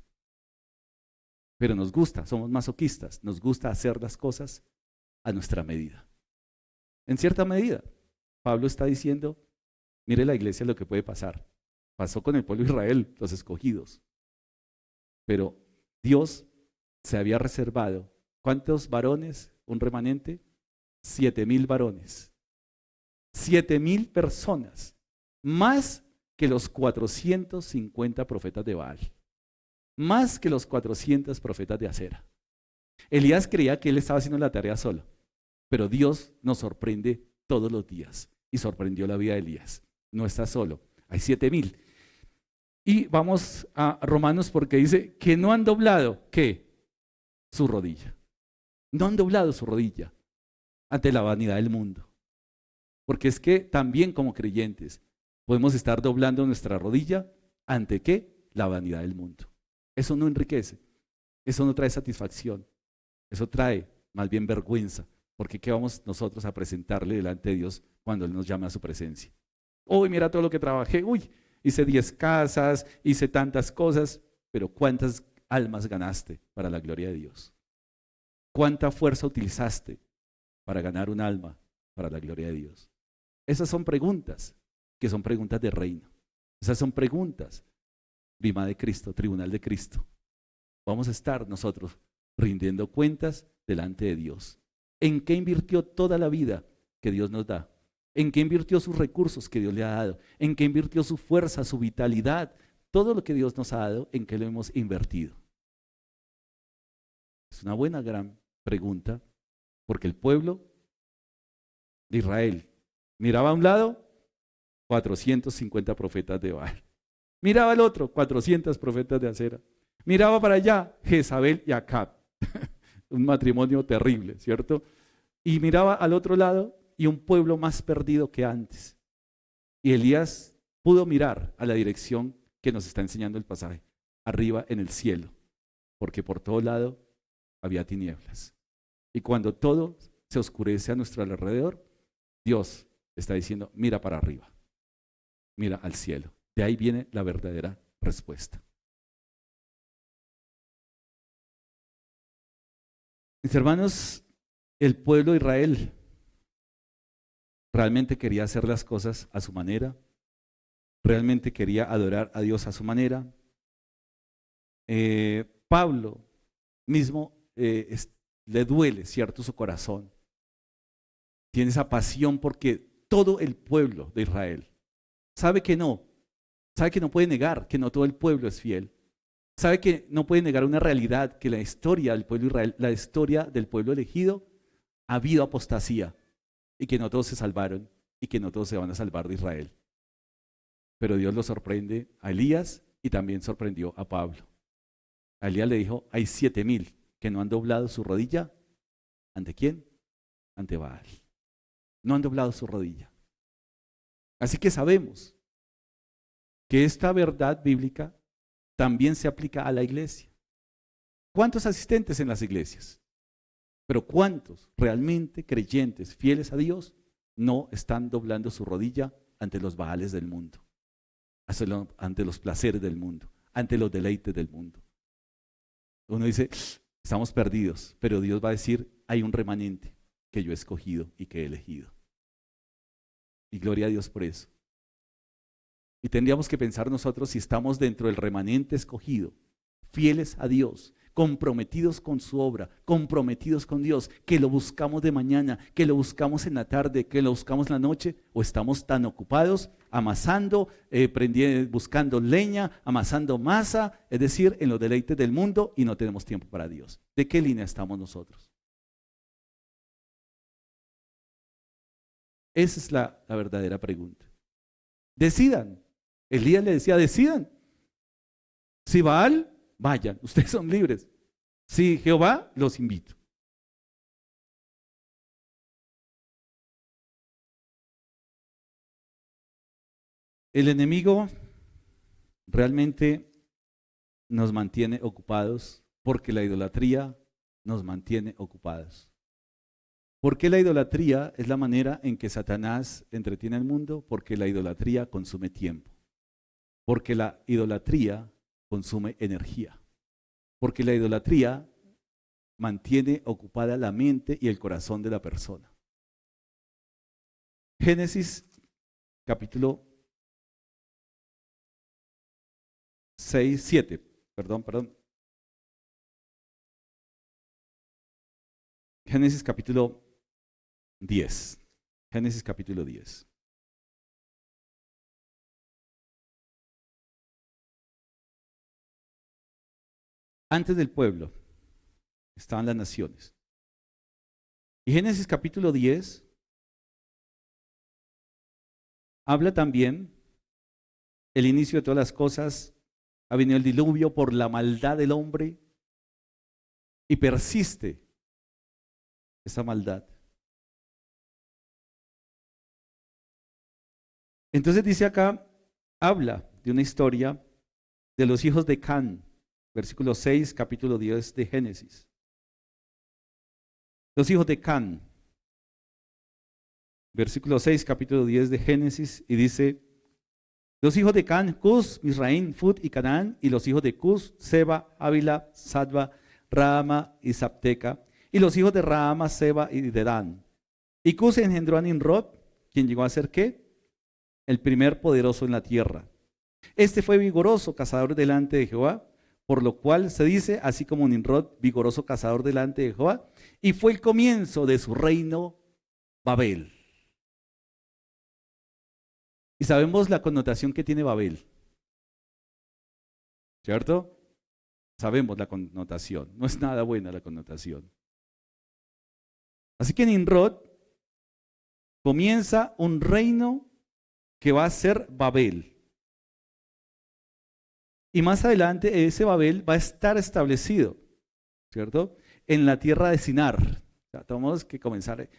Pero nos gusta, somos masoquistas, nos gusta hacer las cosas a nuestra medida. En cierta medida, Pablo está diciendo, mire la iglesia lo que puede pasar. Pasó con el pueblo de Israel, los escogidos. Pero Dios se había reservado, ¿cuántos varones? Un remanente, 7,000 varones. 7,000 personas, más que los 450 profetas de Baal, más que los 400 profetas de Acera. Elías creía que él estaba haciendo la tarea solo, pero Dios nos sorprende todos los días y sorprendió la vida de Elías. No está solo, hay 7,000. Y vamos a Romanos porque dice que no han doblado, ¿qué? Su rodilla. No han doblado su rodilla ante la vanidad del mundo. Porque es que también como creyentes podemos estar doblando nuestra rodilla ante ¿qué? La vanidad del mundo. Eso no enriquece, eso no trae satisfacción, eso trae más bien vergüenza. Porque ¿qué vamos nosotros a presentarle delante de Dios cuando Él nos llama a su presencia? Uy, mira todo lo que trabajé, uy, hice 10 casas, hice tantas cosas, pero ¿cuántas almas ganaste para la gloria de Dios? ¿Cuánta fuerza utilizaste para ganar un alma para la gloria de Dios? Esas son preguntas, que son preguntas de reino. Esas son preguntas, Bima de Cristo, Tribunal de Cristo. Vamos a estar nosotros rindiendo cuentas delante de Dios. ¿En qué invirtió toda la vida que Dios nos da? ¿En qué invirtió sus recursos que Dios le ha dado? ¿En qué invirtió su fuerza, su vitalidad? Todo lo que Dios nos ha dado, ¿en qué lo hemos invertido? Es una buena, gran pregunta, porque el pueblo de Israel miraba a un lado 450 profetas de Baal. Miraba al otro 400 profetas de Acera. Miraba para allá Jezabel y Acab. Un matrimonio terrible, ¿cierto? Y miraba al otro lado y un pueblo más perdido que antes. Y Elías pudo mirar a la dirección que nos está enseñando el pasaje, arriba en el cielo, porque por todo lado había tinieblas. Y cuando todo se oscurece a nuestro alrededor, Dios está diciendo, mira para arriba, mira al cielo. De ahí viene la verdadera respuesta. Mis hermanos, el pueblo de Israel realmente quería hacer las cosas a su manera, realmente quería adorar a Dios a su manera. Pablo mismo le duele, ¿cierto?, su corazón. Tiene esa pasión porque todo el pueblo de Israel sabe que no puede negar que no todo el pueblo es fiel. Sabe que no puede negar una realidad, que la historia del pueblo de Israel, la historia del pueblo elegido, ha habido apostasía y que no todos se salvaron y que no todos se van a salvar de Israel. Pero Dios lo sorprende a Elías y también sorprendió a Pablo. A Elías le dijo, hay 7,000 que no han doblado su rodilla. ¿Ante quién? Ante Baal. No han doblado su rodilla. Así que sabemos que esta verdad bíblica también se aplica a la iglesia. ¿Cuántos asistentes en las iglesias? Pero ¿cuántos realmente creyentes, fieles a Dios, no están doblando su rodilla ante los baales del mundo, ante los placeres del mundo, ante los deleites del mundo? Uno dice, estamos perdidos, pero Dios va a decir, hay un remanente que yo he escogido y que he elegido. Y gloria a Dios por eso. Y tendríamos que pensar nosotros si estamos dentro del remanente escogido, fieles a Dios, comprometidos con su obra, comprometidos con Dios, que lo buscamos de mañana, que lo buscamos en la tarde, que lo buscamos en la noche, o estamos tan ocupados amasando, buscando leña, amasando masa, es decir, en los deleites del mundo y no tenemos tiempo para Dios. ¿De qué línea estamos nosotros? Esa es la verdadera pregunta. Decidan. Elías le decía, decidan. Si Baal, vayan, ustedes son libres. Si Jehová, los invito. El enemigo realmente nos mantiene ocupados porque la idolatría nos mantiene ocupados. ¿Por qué la idolatría es la manera en que Satanás entretiene al mundo? Porque la idolatría consume tiempo. Porque la idolatría consume energía. Porque la idolatría mantiene ocupada la mente y el corazón de la persona. Génesis capítulo 7. Génesis capítulo 10. Génesis capítulo 10. Antes del pueblo estaban las naciones. Y Génesis capítulo 10 habla también el inicio de todas las cosas. Ha venido el diluvio por la maldad del hombre y persiste esa maldad. Entonces dice acá, habla de una historia de los hijos de Can, versículo 6, capítulo 10 de Génesis. Los hijos de Can, versículo 6, capítulo 10 de Génesis, y dice, los hijos de Can, Cus, Misraín, Fut y Canaán, y los hijos de Cus, Seba, Ávila, Sadba, Rahama y Sabteca, y los hijos de Rahama, Seba y Dedán. Y Cus engendró a Nimrod, quien llegó a ser ¿qué? El primer poderoso en la tierra. Este fue vigoroso cazador delante de Jehová, por lo cual se dice, así como Nimrod, vigoroso cazador delante de Jehová, y fue el comienzo de su reino Babel. Y sabemos la connotación que tiene Babel, ¿cierto? Sabemos la connotación, no es nada buena la connotación. Así que Nimrod comienza un reino que va a ser Babel. Y más adelante ese Babel va a estar establecido, ¿cierto? En la tierra de Sinar. O sea, tenemos que comenzar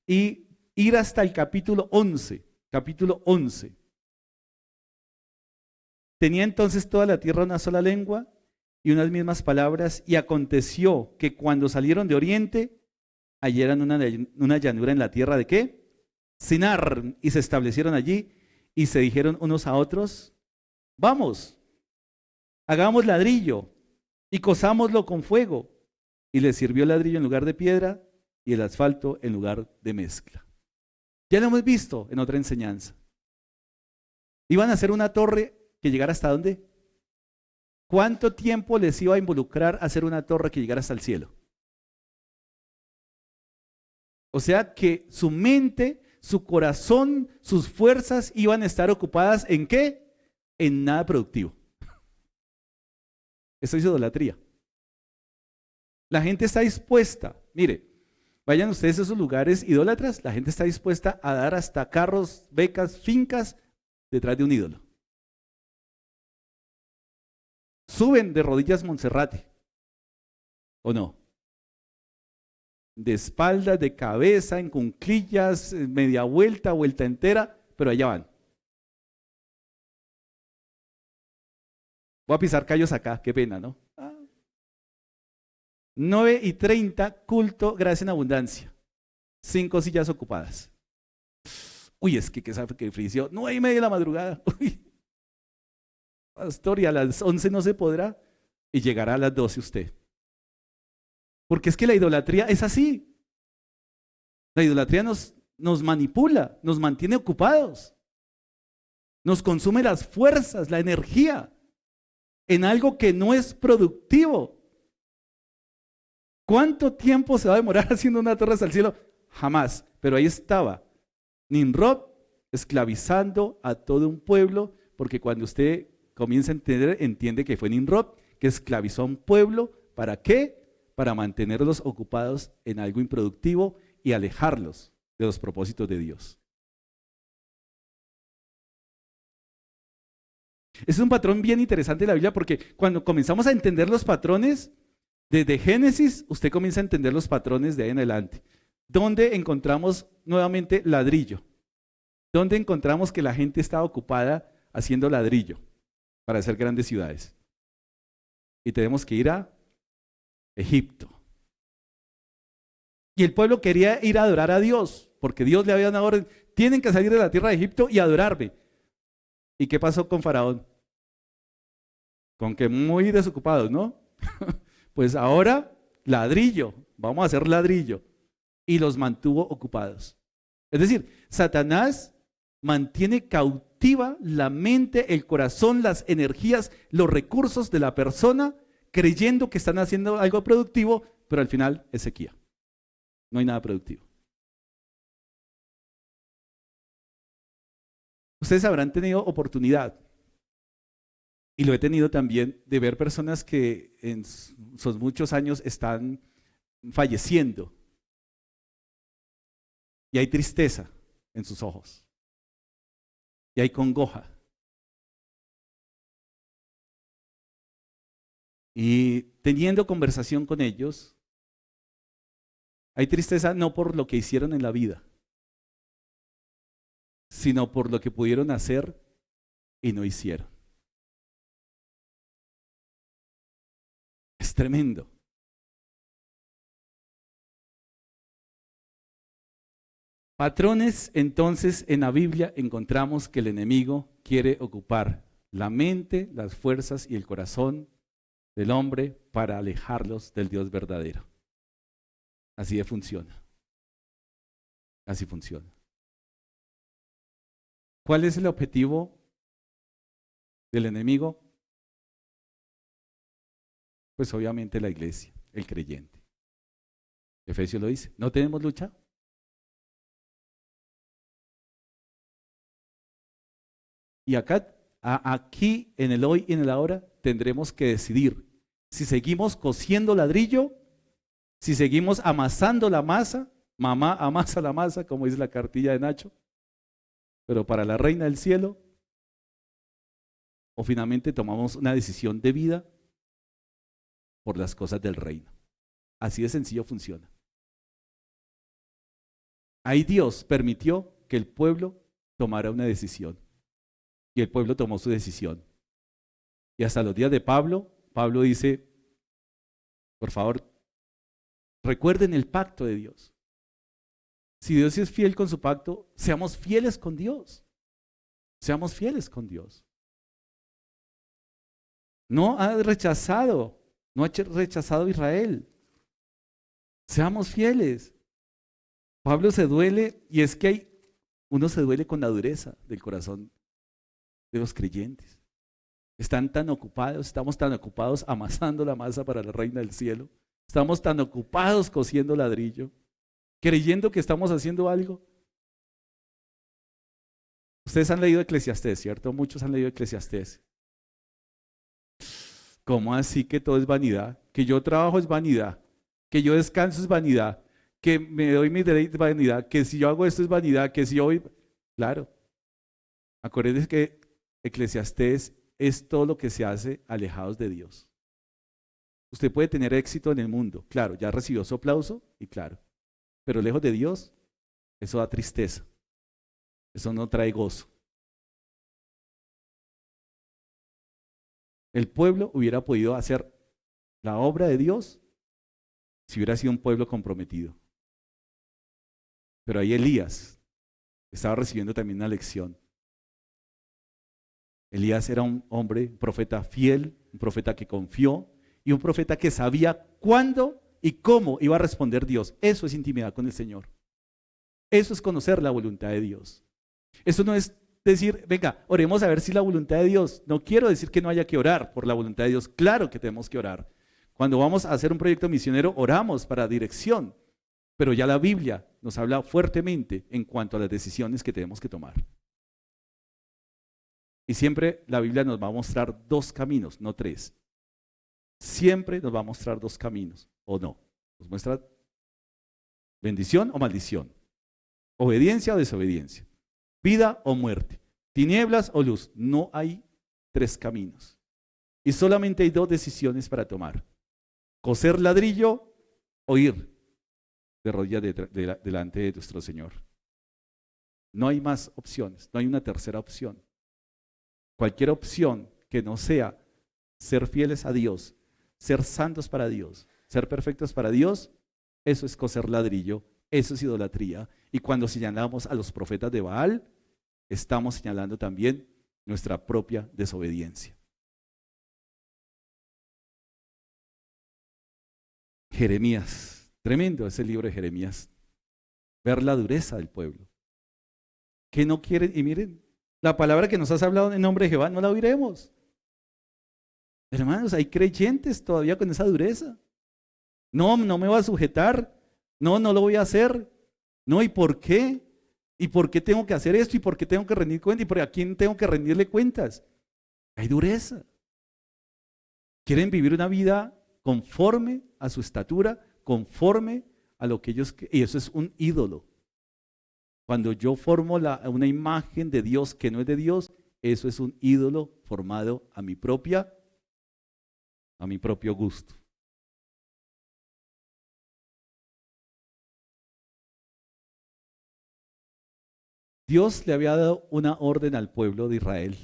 y ir hasta el capítulo 11. Capítulo 11. Tenía entonces toda la tierra una sola lengua y unas mismas palabras, y aconteció que cuando salieron de oriente, hallaron una llanura en la tierra de ¿qué? Sinar, y se establecieron allí y se dijeron unos a otros, vamos, hagamos ladrillo y cozámoslo con fuego. Y les sirvió el ladrillo en lugar de piedra y el asfalto en lugar de mezcla. Ya lo hemos visto en otra enseñanza. Iban a hacer una torre que llegara hasta ¿dónde? ¿Cuánto tiempo les iba a involucrar hacer una torre que llegara hasta el cielo? O sea que su mente, su corazón, sus fuerzas iban a estar ocupadas ¿en qué? En nada productivo. Eso es idolatría. La gente está dispuesta, mire, vayan ustedes a esos lugares idólatras, la gente está dispuesta a dar hasta carros, becas, fincas detrás de un ídolo. Suben de rodillas Monserrate, ¿o no? De espaldas, de cabeza, en cunclillas, media vuelta, vuelta entera, pero allá van. Voy a pisar callos acá, qué pena, ¿no? 9:30, culto, gracia en abundancia. 5 sillas ocupadas. Uy, es que sabe que frició. 9:30 de la madrugada. Uy. Pastor, y a las 11 no se podrá. Y llegará a las 12 usted. Porque es que la idolatría es así. La idolatría nos manipula, nos mantiene ocupados. Nos consume las fuerzas, la energía, en algo que no es productivo. ¿Cuánto tiempo se va a demorar haciendo una torre hasta el cielo? Jamás. Pero ahí estaba Nimrod esclavizando a todo un pueblo, porque cuando usted comienza a entender, entiende que fue Nimrod que esclavizó a un pueblo. ¿Para qué? Para mantenerlos ocupados en algo improductivo y alejarlos de los propósitos de Dios. Es un patrón bien interesante de la Biblia, porque cuando comenzamos a entender los patrones, desde Génesis, usted comienza a entender los patrones de ahí en adelante. ¿Dónde encontramos nuevamente ladrillo? ¿Dónde encontramos que la gente estaba ocupada haciendo ladrillo para hacer grandes ciudades? Y tenemos que ir a Egipto. Y el pueblo quería ir a adorar a Dios, porque Dios le había dado una orden, tienen que salir de la tierra de Egipto y adorarme. ¿Y qué pasó con Faraón? Con que muy desocupados, ¿no? Pues ahora ladrillo, vamos a hacer ladrillo. Y los mantuvo ocupados. Es decir, Satanás mantiene cautiva la mente, el corazón, las energías, los recursos de la persona, creyendo que están haciendo algo productivo, pero al final es sequía. No hay nada productivo. Ustedes habrán tenido oportunidad, y lo he tenido también, de ver personas que en sus muchos años están falleciendo. y hay tristeza en sus ojos y hay congoja. Y teniendo conversación con ellos, hay tristeza no por lo que hicieron en la vida, sino por lo que pudieron hacer y no hicieron. Es tremendo. Patrones, entonces, en la Biblia encontramos que el enemigo quiere ocupar la mente, las fuerzas y el corazón del hombre para alejarlos del Dios verdadero. Así funciona. Así funciona. ¿Cuál es el objetivo del enemigo? Pues obviamente la iglesia, el creyente. Efesios lo dice, ¿no tenemos lucha? Y aquí, en el hoy y en el ahora, tendremos que decidir si seguimos cosiendo ladrillo, si seguimos amasando la masa, mamá amasa la masa, como dice la cartilla de Nacho, pero para la reina del cielo, o finalmente tomamos una decisión de vida por las cosas del reino. Así de sencillo funciona. Ahí Dios permitió que el pueblo tomara una decisión. Y el pueblo tomó su decisión. Y hasta los días de Pablo, Pablo dice, por favor, recuerden el pacto de Dios. Si Dios es fiel con su pacto, seamos fieles con Dios. Seamos fieles con Dios. No ha rechazado a Israel. Seamos fieles. Pablo se duele, y es que uno se duele con la dureza del corazón de los creyentes. Estamos tan ocupados amasando la masa para la reina del cielo. Estamos tan ocupados cosiendo ladrillo, creyendo que estamos haciendo algo. Ustedes han leído Eclesiastés, ¿cierto? Muchos han leído Eclesiastés. ¿Cómo así que todo es vanidad? Que yo trabajo es vanidad, que yo descanso es vanidad, que me doy mi derecho es vanidad, que si yo hago esto es vanidad, que si yo voy... Claro. Acuérdense que Eclesiastés es todo lo que se hace alejados de Dios. Usted puede tener éxito en el mundo, claro, ya recibió su aplauso y claro, pero lejos de Dios, eso da tristeza, eso no trae gozo. El pueblo hubiera podido hacer la obra de Dios si hubiera sido un pueblo comprometido. Pero ahí Elías estaba recibiendo también una lección. Elías era un hombre, un profeta fiel, un profeta que confió y un profeta que sabía cuándo y cómo iba a responder Dios. Eso es intimidad con el Señor. Eso es conocer la voluntad de Dios. Eso no es decir, venga, oremos a ver si la voluntad de Dios. No quiero decir que no haya que orar por la voluntad de Dios. Claro que tenemos que orar. Cuando vamos a hacer un proyecto misionero, oramos para dirección. Pero ya la Biblia nos habla fuertemente en cuanto a las decisiones que tenemos que tomar. Y siempre la Biblia nos va a mostrar dos caminos, no tres. Siempre nos va a mostrar dos caminos, o no. Nos muestra bendición o maldición, obediencia o desobediencia, vida o muerte, tinieblas o luz. No hay tres caminos. Y solamente hay dos decisiones para tomar. Coser ladrillo o ir de rodillas delante de nuestro Señor. No hay más opciones, no hay una tercera opción. Cualquier opción que no sea ser fieles a Dios, ser santos para Dios, ser perfectos para Dios, eso es coser ladrillo, eso es idolatría. Y cuando señalamos a los profetas de Baal, estamos señalando también nuestra propia desobediencia. Jeremías, tremendo ese libro de Jeremías, ver la dureza del pueblo, que no quieren, y miren, la palabra que nos has hablado en nombre de Jehová no la oiremos. Hermanos, hay creyentes todavía con esa dureza. No, no me va a sujetar. No, no lo voy a hacer. No, ¿y por qué? ¿Y por qué tengo que hacer esto? ¿Y por qué tengo que rendir cuentas? ¿Y por a quién tengo que rendirle cuentas? Hay dureza. Quieren vivir una vida conforme a su estatura, conforme a lo que ellos... Y eso es un ídolo. Cuando yo formo una imagen de Dios que no es de Dios, eso es un ídolo formado a mi propio gusto. Dios le había dado una orden al pueblo de Israel,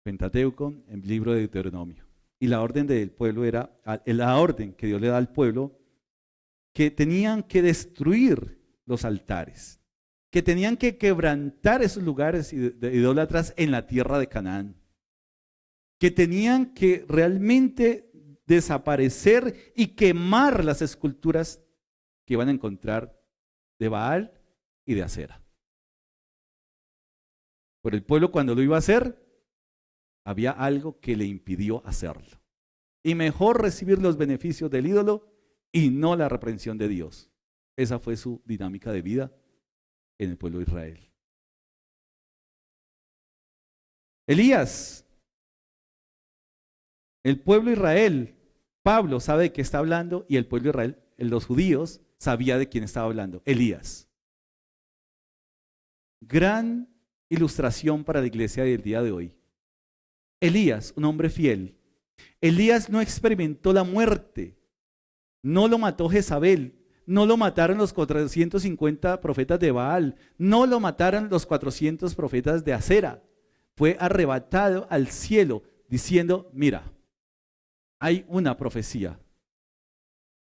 Pentateuco, en el libro de Deuteronomio. Y la orden del pueblo era, la orden que Dios le da al pueblo, que tenían que destruir los altares, que tenían que quebrantar esos lugares de idólatras en la tierra de Canaán, que tenían que realmente desaparecer y quemar las esculturas que iban a encontrar de Baal y de Acera. Pero el pueblo, cuando lo iba a hacer, había algo que le impidió hacerlo. Y mejor recibir los beneficios del ídolo y no la reprensión de Dios. Esa fue su dinámica de vida en el pueblo de Israel. Elías, el pueblo de Israel, Pablo sabe de qué está hablando y el pueblo de Israel, los judíos, sabía de quién estaba hablando. Elías. Gran ilustración para la iglesia del día de hoy. Elías, un hombre fiel. Elías no experimentó la muerte, no lo mató Jezabel, no lo mataron los 450 profetas de Baal, no lo mataron los 400 profetas de Acera. Fue arrebatado al cielo diciendo, mira, hay una profecía,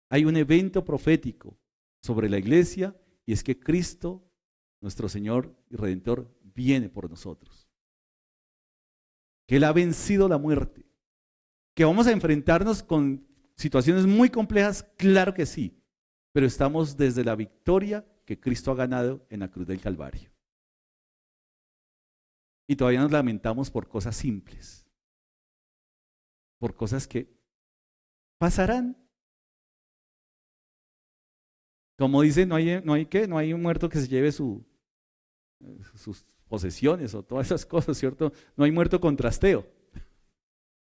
hay un evento profético sobre la iglesia y es que Cristo, nuestro Señor y Redentor, viene por nosotros. Que Él ha vencido la muerte. Que vamos a enfrentarnos con situaciones muy complejas, claro que sí, pero estamos desde la victoria que Cristo ha ganado en la cruz del Calvario. Y todavía nos lamentamos por cosas simples, por cosas que pasarán. Como dice, no hay un muerto que se lleve sus posesiones o todas esas cosas, ¿cierto? No hay muerto con trasteo.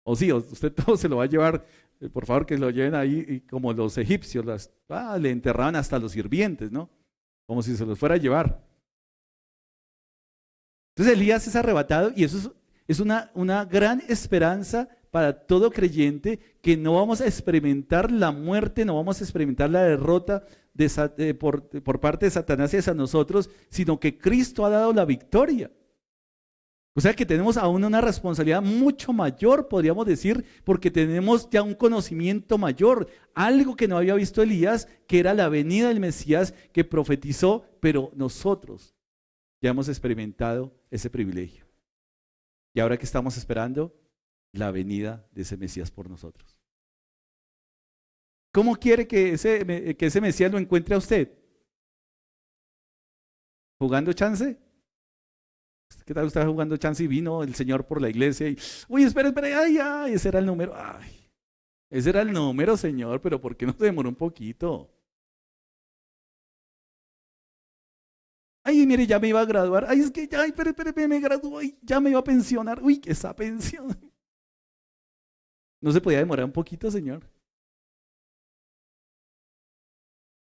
O sí, usted todo se lo va a llevar, por favor que lo lleven ahí, y como los egipcios, le enterraban hasta los sirvientes, ¿no? Como si se los fuera a llevar. Entonces Elías es arrebatado y eso es una gran esperanza para todo creyente, que no vamos a experimentar la muerte, no vamos a experimentar la derrota por parte de Satanás hacia nosotros, sino que Cristo ha dado la victoria. O sea que tenemos aún una responsabilidad mucho mayor, podríamos decir, porque tenemos ya un conocimiento mayor, algo que no había visto Elías, que era la venida del Mesías que profetizó, pero nosotros ya hemos experimentado ese privilegio. Y ahora que estamos esperando la venida de ese Mesías por nosotros. ¿Cómo quiere que ese Mesías lo encuentre a usted? ¿Jugando chance? ¿Qué tal usted jugando chance y vino el Señor por la iglesia? Uy, espera, ay, ese era el número. Ay, ese era el número, Señor, pero ¿por qué no se demoró un poquito? Ay, mire, ya me iba a graduar. Ay, es que ya, espere, me graduó y ya me iba a pensionar. Uy, ¿qué esa pensión? ¿No se podía demorar un poquito, Señor?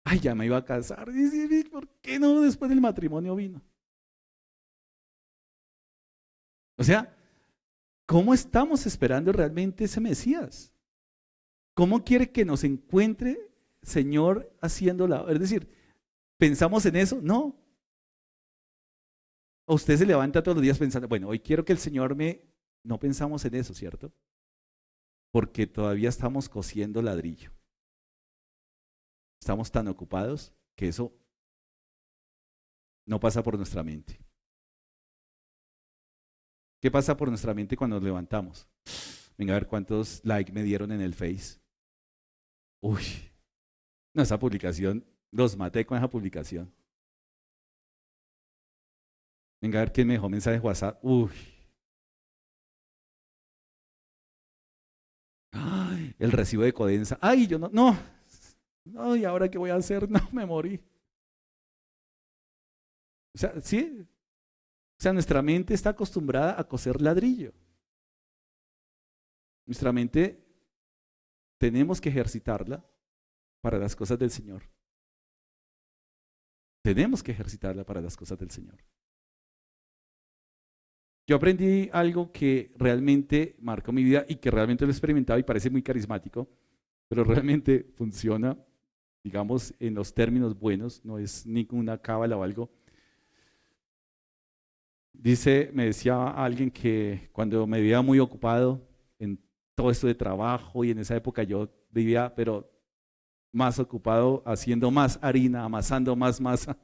Ay, ya me iba a casar. ¿Por qué no después del matrimonio vino? O sea, ¿cómo estamos esperando realmente ese Mesías? ¿Cómo quiere que nos encuentre, Señor, haciéndola? Es decir, ¿pensamos en eso? No. O usted se levanta todos los días pensando, bueno, hoy quiero que el Señor me... No pensamos en eso, ¿cierto? Porque todavía estamos cosiendo ladrillo. Estamos tan ocupados que eso no pasa por nuestra mente. ¿Qué pasa por nuestra mente cuando nos levantamos? Venga, a ver cuántos likes me dieron en el Face. Uy, no, esa publicación, los maté con esa publicación. Venga, a ver quién me dejó mensaje de WhatsApp. Uy. Ay, el recibo de Codensa. Ay, yo no, ¿y ahora qué voy a hacer? No, me morí. O sea, sí. O sea, nuestra mente está acostumbrada a coser ladrillo. Nuestra mente tenemos que ejercitarla para las cosas del Señor. tenemos que ejercitarla para las cosas del Señor. Yo aprendí algo que realmente marcó mi vida y que realmente lo he experimentado y parece muy carismático, pero realmente funciona, digamos, en los términos buenos, no es ninguna cábala o algo. Me decía alguien que cuando me veía muy ocupado en todo esto de trabajo y en esa época yo vivía, pero más ocupado haciendo más harina, amasando más masa.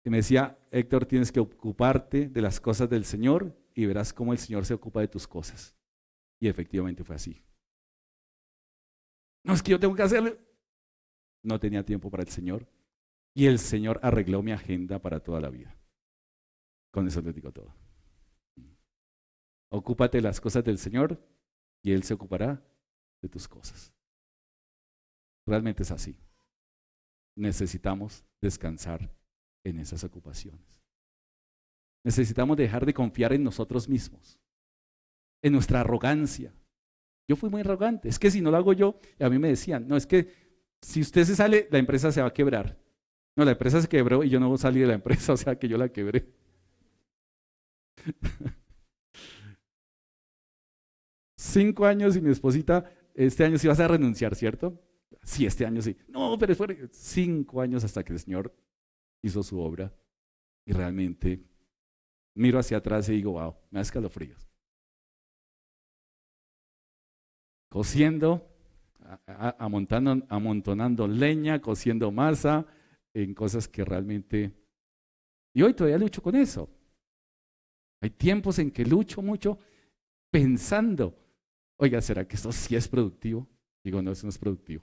Y me decía, Héctor, tienes que ocuparte de las cosas del Señor y verás cómo el Señor se ocupa de tus cosas. Y efectivamente fue así. No, es que yo tengo que hacerlo. No tenía tiempo para el Señor y el Señor arregló mi agenda para toda la vida. Con eso les digo todo. Ocúpate de las cosas del Señor y Él se ocupará de tus cosas. Realmente es así. Necesitamos descansar en esas ocupaciones. Necesitamos dejar de confiar en nosotros mismos, en nuestra arrogancia. Yo fui muy arrogante. Es que si no lo hago yo, a mí me decían, no, es que si usted se sale, la empresa se va a quebrar. No, la empresa se quebró y yo no salí de la empresa, o sea que yo la quebré. 5 años y mi esposita, este año sí vas a renunciar, ¿cierto? Sí, este año sí. No, pero fue 5 años hasta que el Señor hizo su obra y realmente miro hacia atrás y digo, wow, me da escalofríos. Cociendo, amontonando leña, cociendo masa, en cosas que realmente... Y hoy todavía lucho con eso. Hay tiempos en que lucho mucho pensando, oiga, ¿será que esto sí es productivo? Digo, no, eso no es productivo.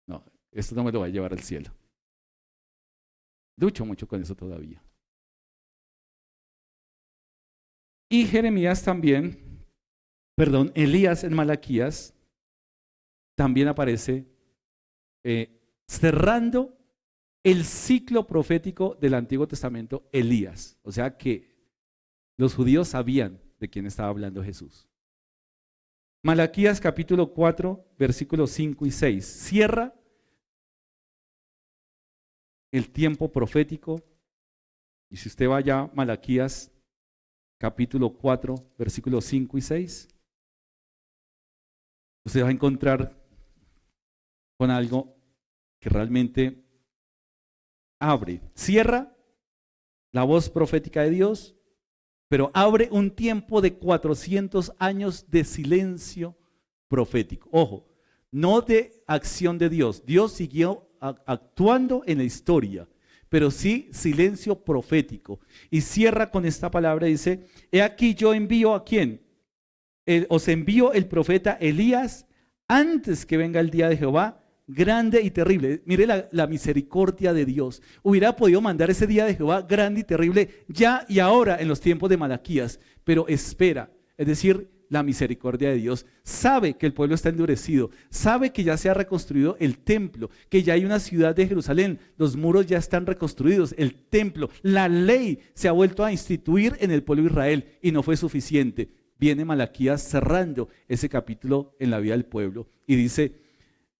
No, esto no me lo va a llevar al cielo. Lucho mucho con eso todavía. Y Jeremías también, Elías en Malaquías también aparece cerrando el ciclo profético del Antiguo Testamento, Elías. O sea que los judíos sabían de quién estaba hablando Jesús. Malaquías capítulo 4, versículos 5 y 6. Cierra el tiempo profético. Y si usted vaya a Malaquías capítulo 4, versículos 5 y 6, usted va a encontrar con algo que realmente cierra la voz profética de Dios, pero abre un tiempo de 400 años de silencio profético. Ojo, no de acción de Dios. Dios siguió actuando en la historia, pero sí silencio profético. Y cierra con esta palabra, dice, he aquí yo envío ¿a quién? Os envío el profeta Elías antes que venga el día de Jehová, grande y terrible. Mire la misericordia de Dios. Hubiera podido mandar ese día de Jehová grande y terrible ya y ahora en los tiempos de Malaquías, pero espera, es decir, la misericordia de Dios. Sabe que el pueblo está endurecido, sabe que ya se ha reconstruido el templo, que ya hay una ciudad de Jerusalén, los muros ya están reconstruidos, el templo, la ley se ha vuelto a instituir en el pueblo de Israel y no fue suficiente. Viene Malaquías cerrando ese capítulo en la vida del pueblo y dice,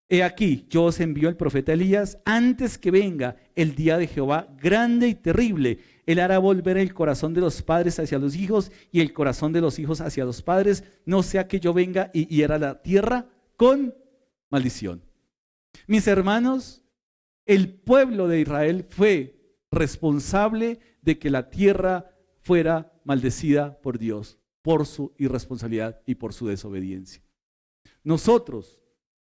he aquí, yo os envío el profeta Elías antes que venga el día de Jehová grande y terrible. Él hará volver el corazón de los padres hacia los hijos y el corazón de los hijos hacia los padres, no sea que yo venga y hiera la tierra con maldición. Mis hermanos, el pueblo de Israel fue responsable de que la tierra fuera maldecida por Dios, por su irresponsabilidad y por su desobediencia. Nosotros,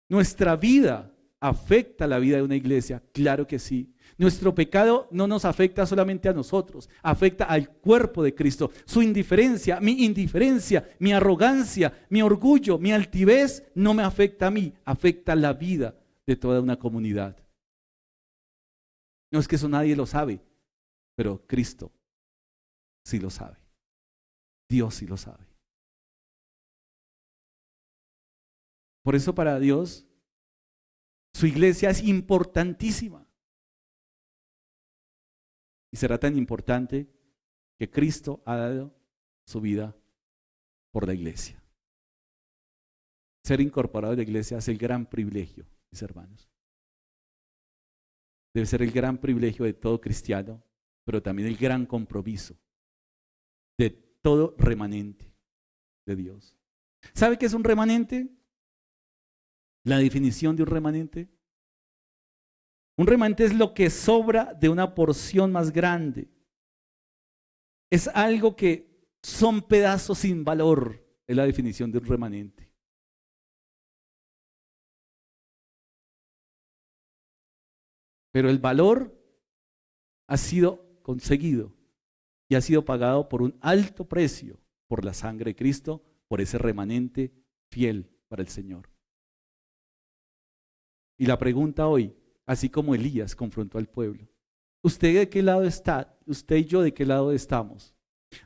nuestra vida afecta la vida de una iglesia, claro que sí. Nuestro pecado no nos afecta solamente a nosotros, afecta al cuerpo de Cristo. Su indiferencia, mi arrogancia, mi orgullo, mi altivez no me afecta a mí, afecta la vida de toda una comunidad. No es que eso nadie lo sabe, pero Cristo sí lo sabe. Dios sí lo sabe. Por eso para Dios, su iglesia es importantísima. Y será tan importante que Cristo ha dado su vida por la iglesia. Ser incorporado a la iglesia es el gran privilegio, mis hermanos. debe ser el gran privilegio de todo cristiano, pero también el gran compromiso de todo remanente de Dios. ¿Sabe qué es un remanente? La definición de un remanente. Un remanente es lo que sobra de una porción más grande. Es algo que son pedazos sin valor, es la definición de un remanente. Pero el valor ha sido conseguido y ha sido pagado por un alto precio, por la sangre de Cristo, por ese remanente fiel para el Señor. Y la pregunta hoy, así como Elías confrontó al pueblo, ¿usted de qué lado está? ¿Usted y yo de qué lado estamos?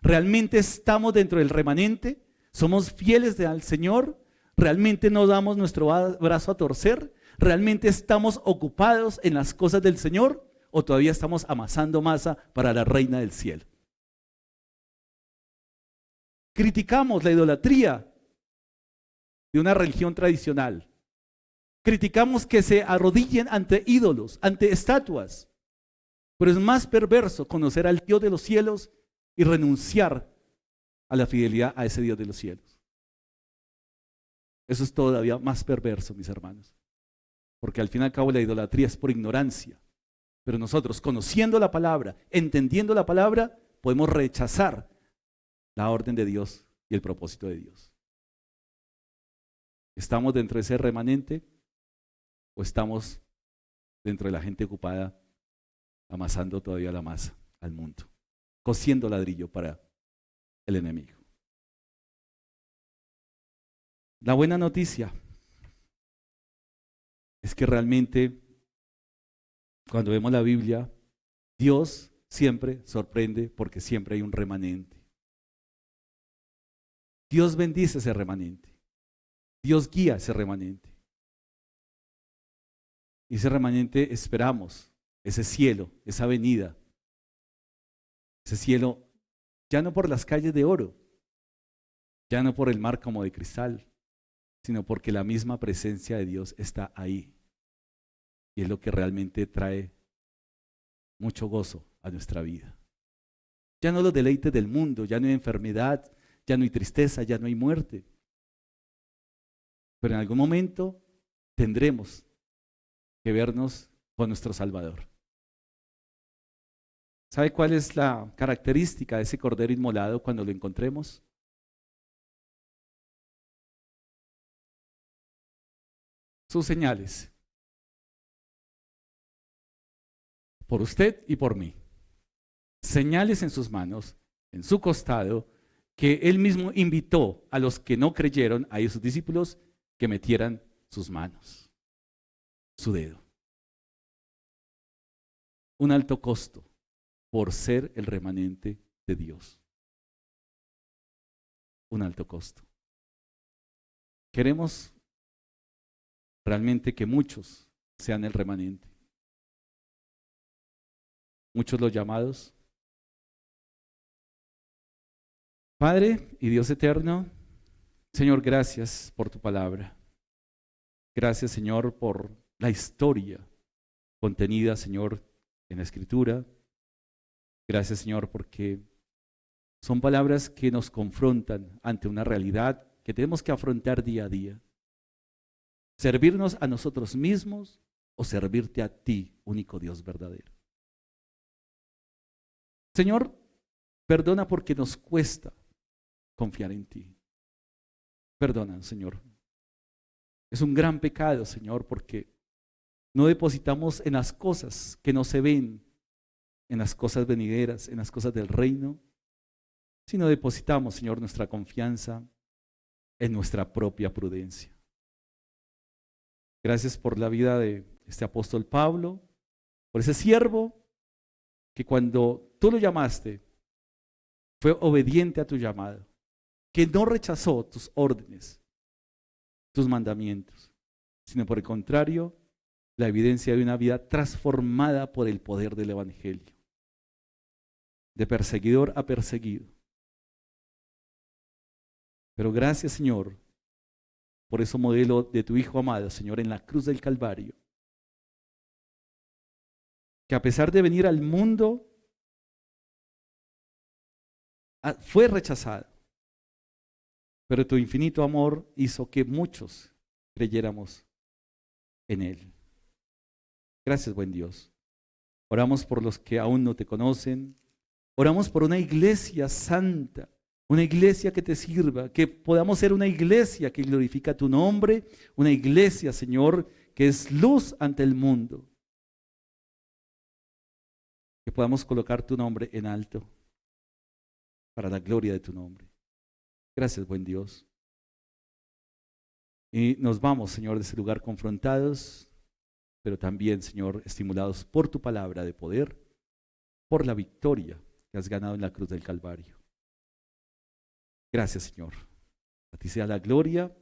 ¿Realmente estamos dentro del remanente? ¿Somos fieles al Señor? ¿Realmente no damos nuestro brazo a torcer? ¿Realmente estamos ocupados en las cosas del Señor? ¿O todavía estamos amasando masa para la reina del cielo? Criticamos la idolatría de una religión tradicional. Criticamos que se arrodillen ante ídolos, ante estatuas. Pero es más perverso conocer al Dios de los cielos y renunciar a la fidelidad a ese Dios de los cielos. Eso es todavía más perverso, mis hermanos. Porque al fin y al cabo la idolatría es por ignorancia. Pero nosotros, conociendo la palabra, entendiendo la palabra, podemos rechazar la orden de Dios y el propósito de Dios. ¿Estamos dentro de ese remanente o estamos dentro de la gente ocupada amasando todavía la masa al mundo, cosiendo ladrillo para el enemigo? La buena noticia es que realmente cuando vemos la Biblia, Dios siempre sorprende porque siempre hay un remanente. Dios bendice ese remanente. Dios guía ese remanente. Y ese remanente esperamos, ese cielo, esa venida, ese cielo, ya no por las calles de oro, ya no por el mar como de cristal, sino porque la misma presencia de Dios está ahí. Y es lo que realmente trae mucho gozo a nuestra vida. Ya no los deleites del mundo, ya no hay enfermedad, ya no hay tristeza, ya no hay muerte. Pero en algún momento tendremos que vernos con nuestro Salvador. ¿Sabe cuál es la característica de ese cordero inmolado cuando lo encontremos? Sus señales. Por usted y por mí. Señales en sus manos, en su costado, que él mismo invitó a los que no creyeron, a sus discípulos, que metieran sus manos, su dedo. Un alto costo por ser el remanente de Dios. Un alto costo. Queremos realmente que muchos sean el remanente. Muchos los llamados. Padre y Dios eterno, Señor, gracias por tu palabra. Gracias, Señor, por la historia contenida, Señor, en la Escritura. Gracias, Señor, porque son palabras que nos confrontan ante una realidad que tenemos que afrontar día a día. Servirnos a nosotros mismos o servirte a ti, único Dios verdadero. Señor, perdona porque nos cuesta confiar en ti. Perdona, Señor. Es un gran pecado, Señor, porque no depositamos en las cosas que no se ven, en las cosas venideras, en las cosas del reino, sino depositamos, Señor, nuestra confianza en nuestra propia prudencia. Gracias por la vida de este apóstol Pablo, por ese siervo que cuando tú lo llamaste, fue obediente a tu llamado, que no rechazó tus órdenes, tus mandamientos, sino por el contrario, la evidencia de una vida transformada por el poder del Evangelio, de perseguidor a perseguido. Pero gracias, Señor, por ese modelo de tu Hijo amado, Señor, en la cruz del Calvario, que a pesar de venir al mundo, fue rechazado. Pero tu infinito amor hizo que muchos creyéramos en Él. Gracias, buen Dios. Oramos por los que aún no te conocen. Oramos por una iglesia santa, una iglesia que te sirva, que podamos ser una iglesia que glorifica tu nombre, una iglesia, Señor, que es luz ante el mundo. Que podamos colocar tu nombre en alto para la gloria de tu nombre. Gracias, buen Dios. Y nos vamos, Señor, de ese lugar confrontados, pero también, Señor, estimulados por tu palabra de poder, por la victoria que has ganado en la cruz del Calvario. Gracias, Señor. A ti sea la gloria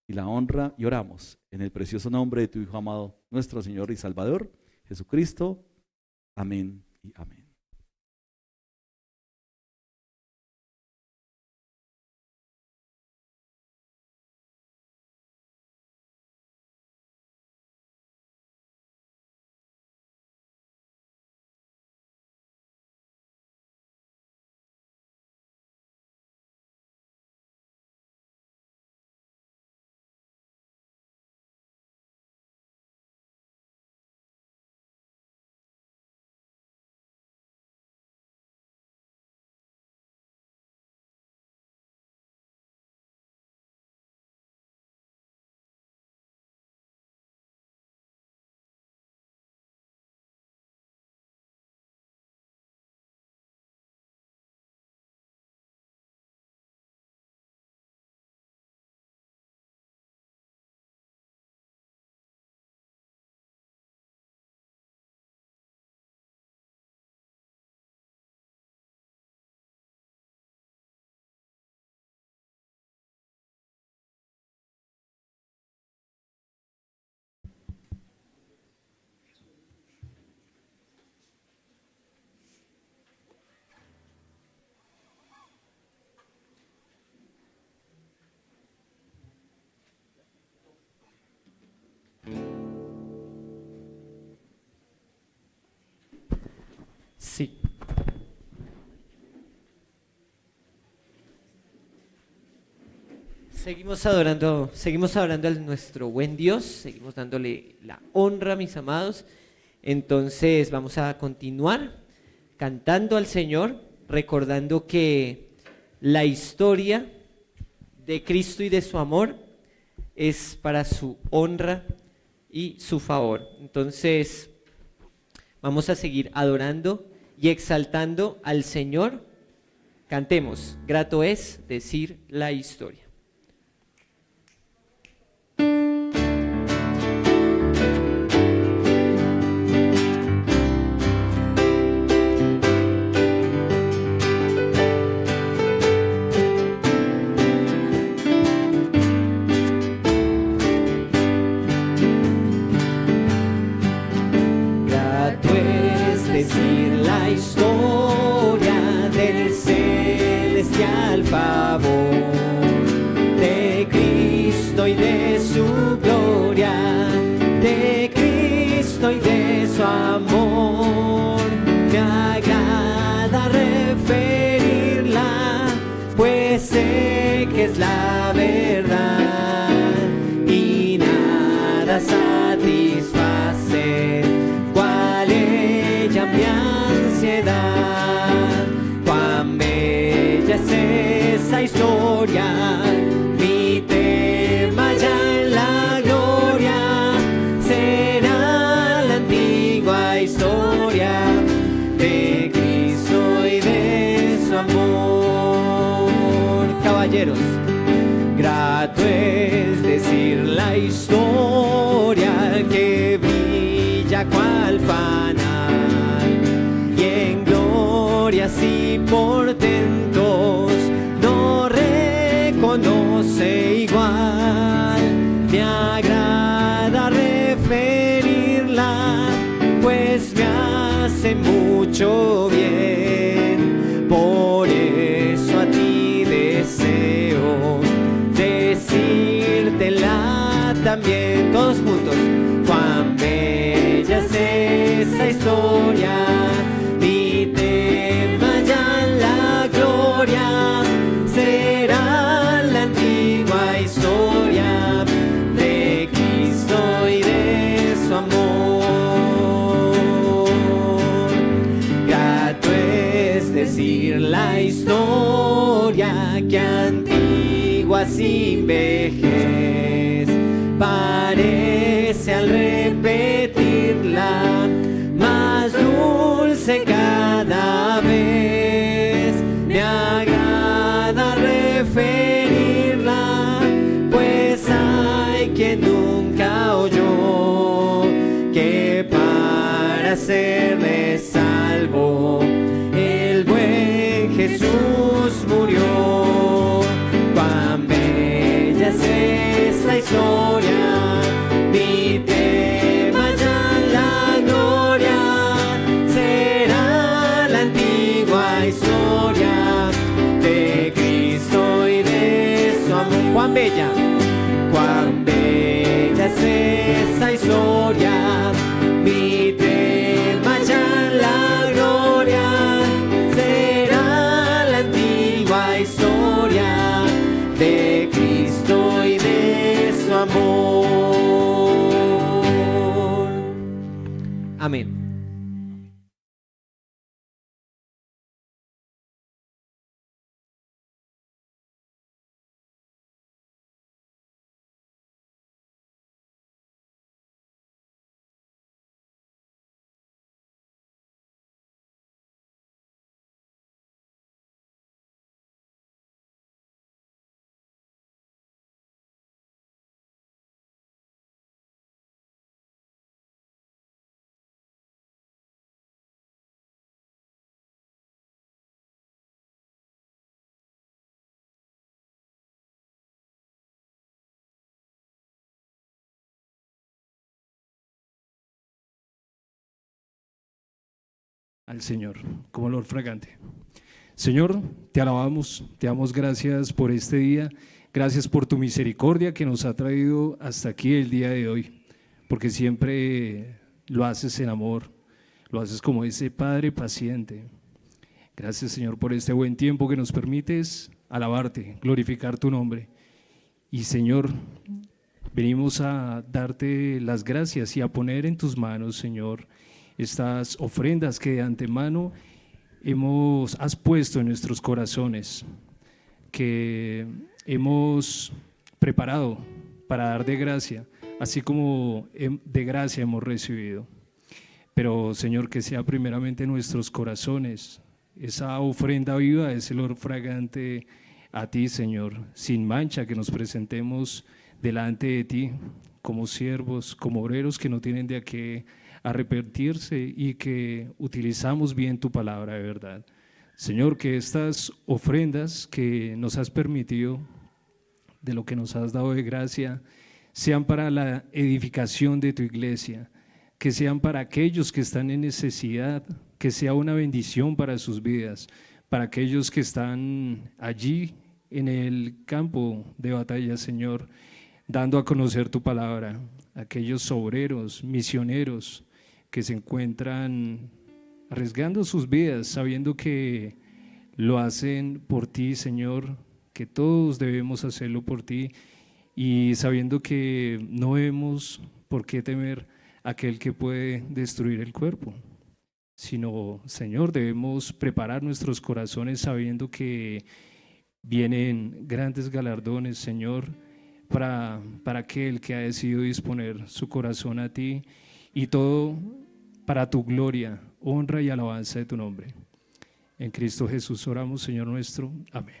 y la honra, y oramos en el precioso nombre de tu Hijo amado, nuestro Señor y Salvador, Jesucristo. Amén y amén. Sí. Seguimos adorando a nuestro buen Dios, seguimos dándole la honra, mis amados. Entonces vamos a continuar cantando al Señor, recordando que la historia de Cristo y de su amor es para su honra y su favor. Entonces vamos a seguir adorando y exaltando al Señor. Cantemos, grato es decir la historia. Es la verdad y nada satisface cual ella mi ansiedad. Cuán bella es esa historia, mi tema ya en la gloria será la antigua historia de Cristo y de su amor. Caballeros, grato es decir la historia que brilla cual fanal y en glorias y portentos no reconoce igual. Me agrada referirla, pues me hace mucho bien. Por eso a ti deseo decírtela también, todos juntos. Cuán bella es esa esta historia, mi tema ya en la gloria será la antigua historia de Cristo y de su amor. Grato es decir la historia que antigua sin vejez parece al repetirla más dulce cada vez. Me agrada referirla, pues hay quien nunca oyó que para serle salvo el buen Jesús murió. Cuán bella es esta historia, mi tema ya en la gloria será la antigua historia de Cristo y de su amor. Cuán bella es esta historia, mi tema ya en la gloria será la antigua historia de Cristo y de su amor. Amén. Al Señor como olor fragante. Señor, te alabamos, te damos gracias por este día, gracias por tu misericordia que nos ha traído hasta aquí el día de hoy, porque siempre lo haces en amor, lo haces como ese Padre paciente. Gracias, Señor, por este buen tiempo que nos permites alabarte, glorificar tu nombre. Y, Señor, venimos a darte las gracias y a poner en tus manos, Señor, estas ofrendas que de antemano has puesto en nuestros corazones, que hemos preparado para dar de gracia, así como de gracia hemos recibido. Pero, Señor, que sea primeramente en nuestros corazones esa ofrenda viva, ese olor fragante a ti, Señor, sin mancha, que nos presentemos delante de ti como siervos, como obreros que no tienen de qué arrepentirse y que utilizamos bien tu palabra de verdad. Señor, que estas ofrendas que nos has permitido, de lo que nos has dado de gracia, sean para la edificación de tu iglesia, que sean para aquellos que están en necesidad, que sea una bendición para sus vidas, para aquellos que están allí en el campo de batalla, Señor, dando a conocer tu palabra, aquellos obreros, misioneros, que se encuentran arriesgando sus vidas, sabiendo que lo hacen por ti, Señor, que todos debemos hacerlo por ti y sabiendo que no vemos por qué temer a aquel que puede destruir el cuerpo, sino, Señor, debemos preparar nuestros corazones sabiendo que vienen grandes galardones, Señor, para aquel que ha decidido disponer su corazón a ti, y todo para tu gloria, honra y alabanza de tu nombre. En Cristo Jesús oramos, Señor nuestro. Amén.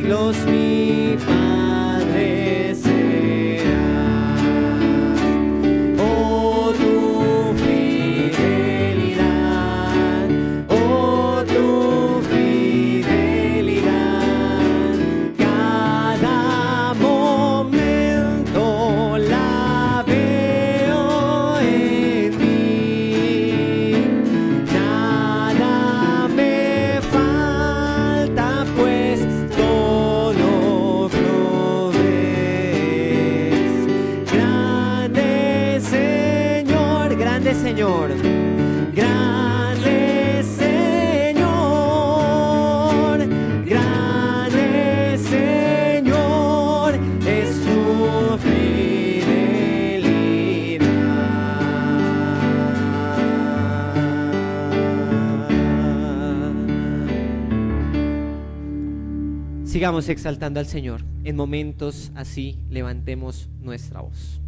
siglos mi Padre serás. Oh, tu fidelidad, oh, tu fidelidad, cada momento la veo en mí. Nada me falta, pues todo provees. Grande Señor, grande Señor, grande Señor, grande Señor, es tu fidelidad. Sigamos exaltando al Señor. En momentos así, levantemos nuestra voz.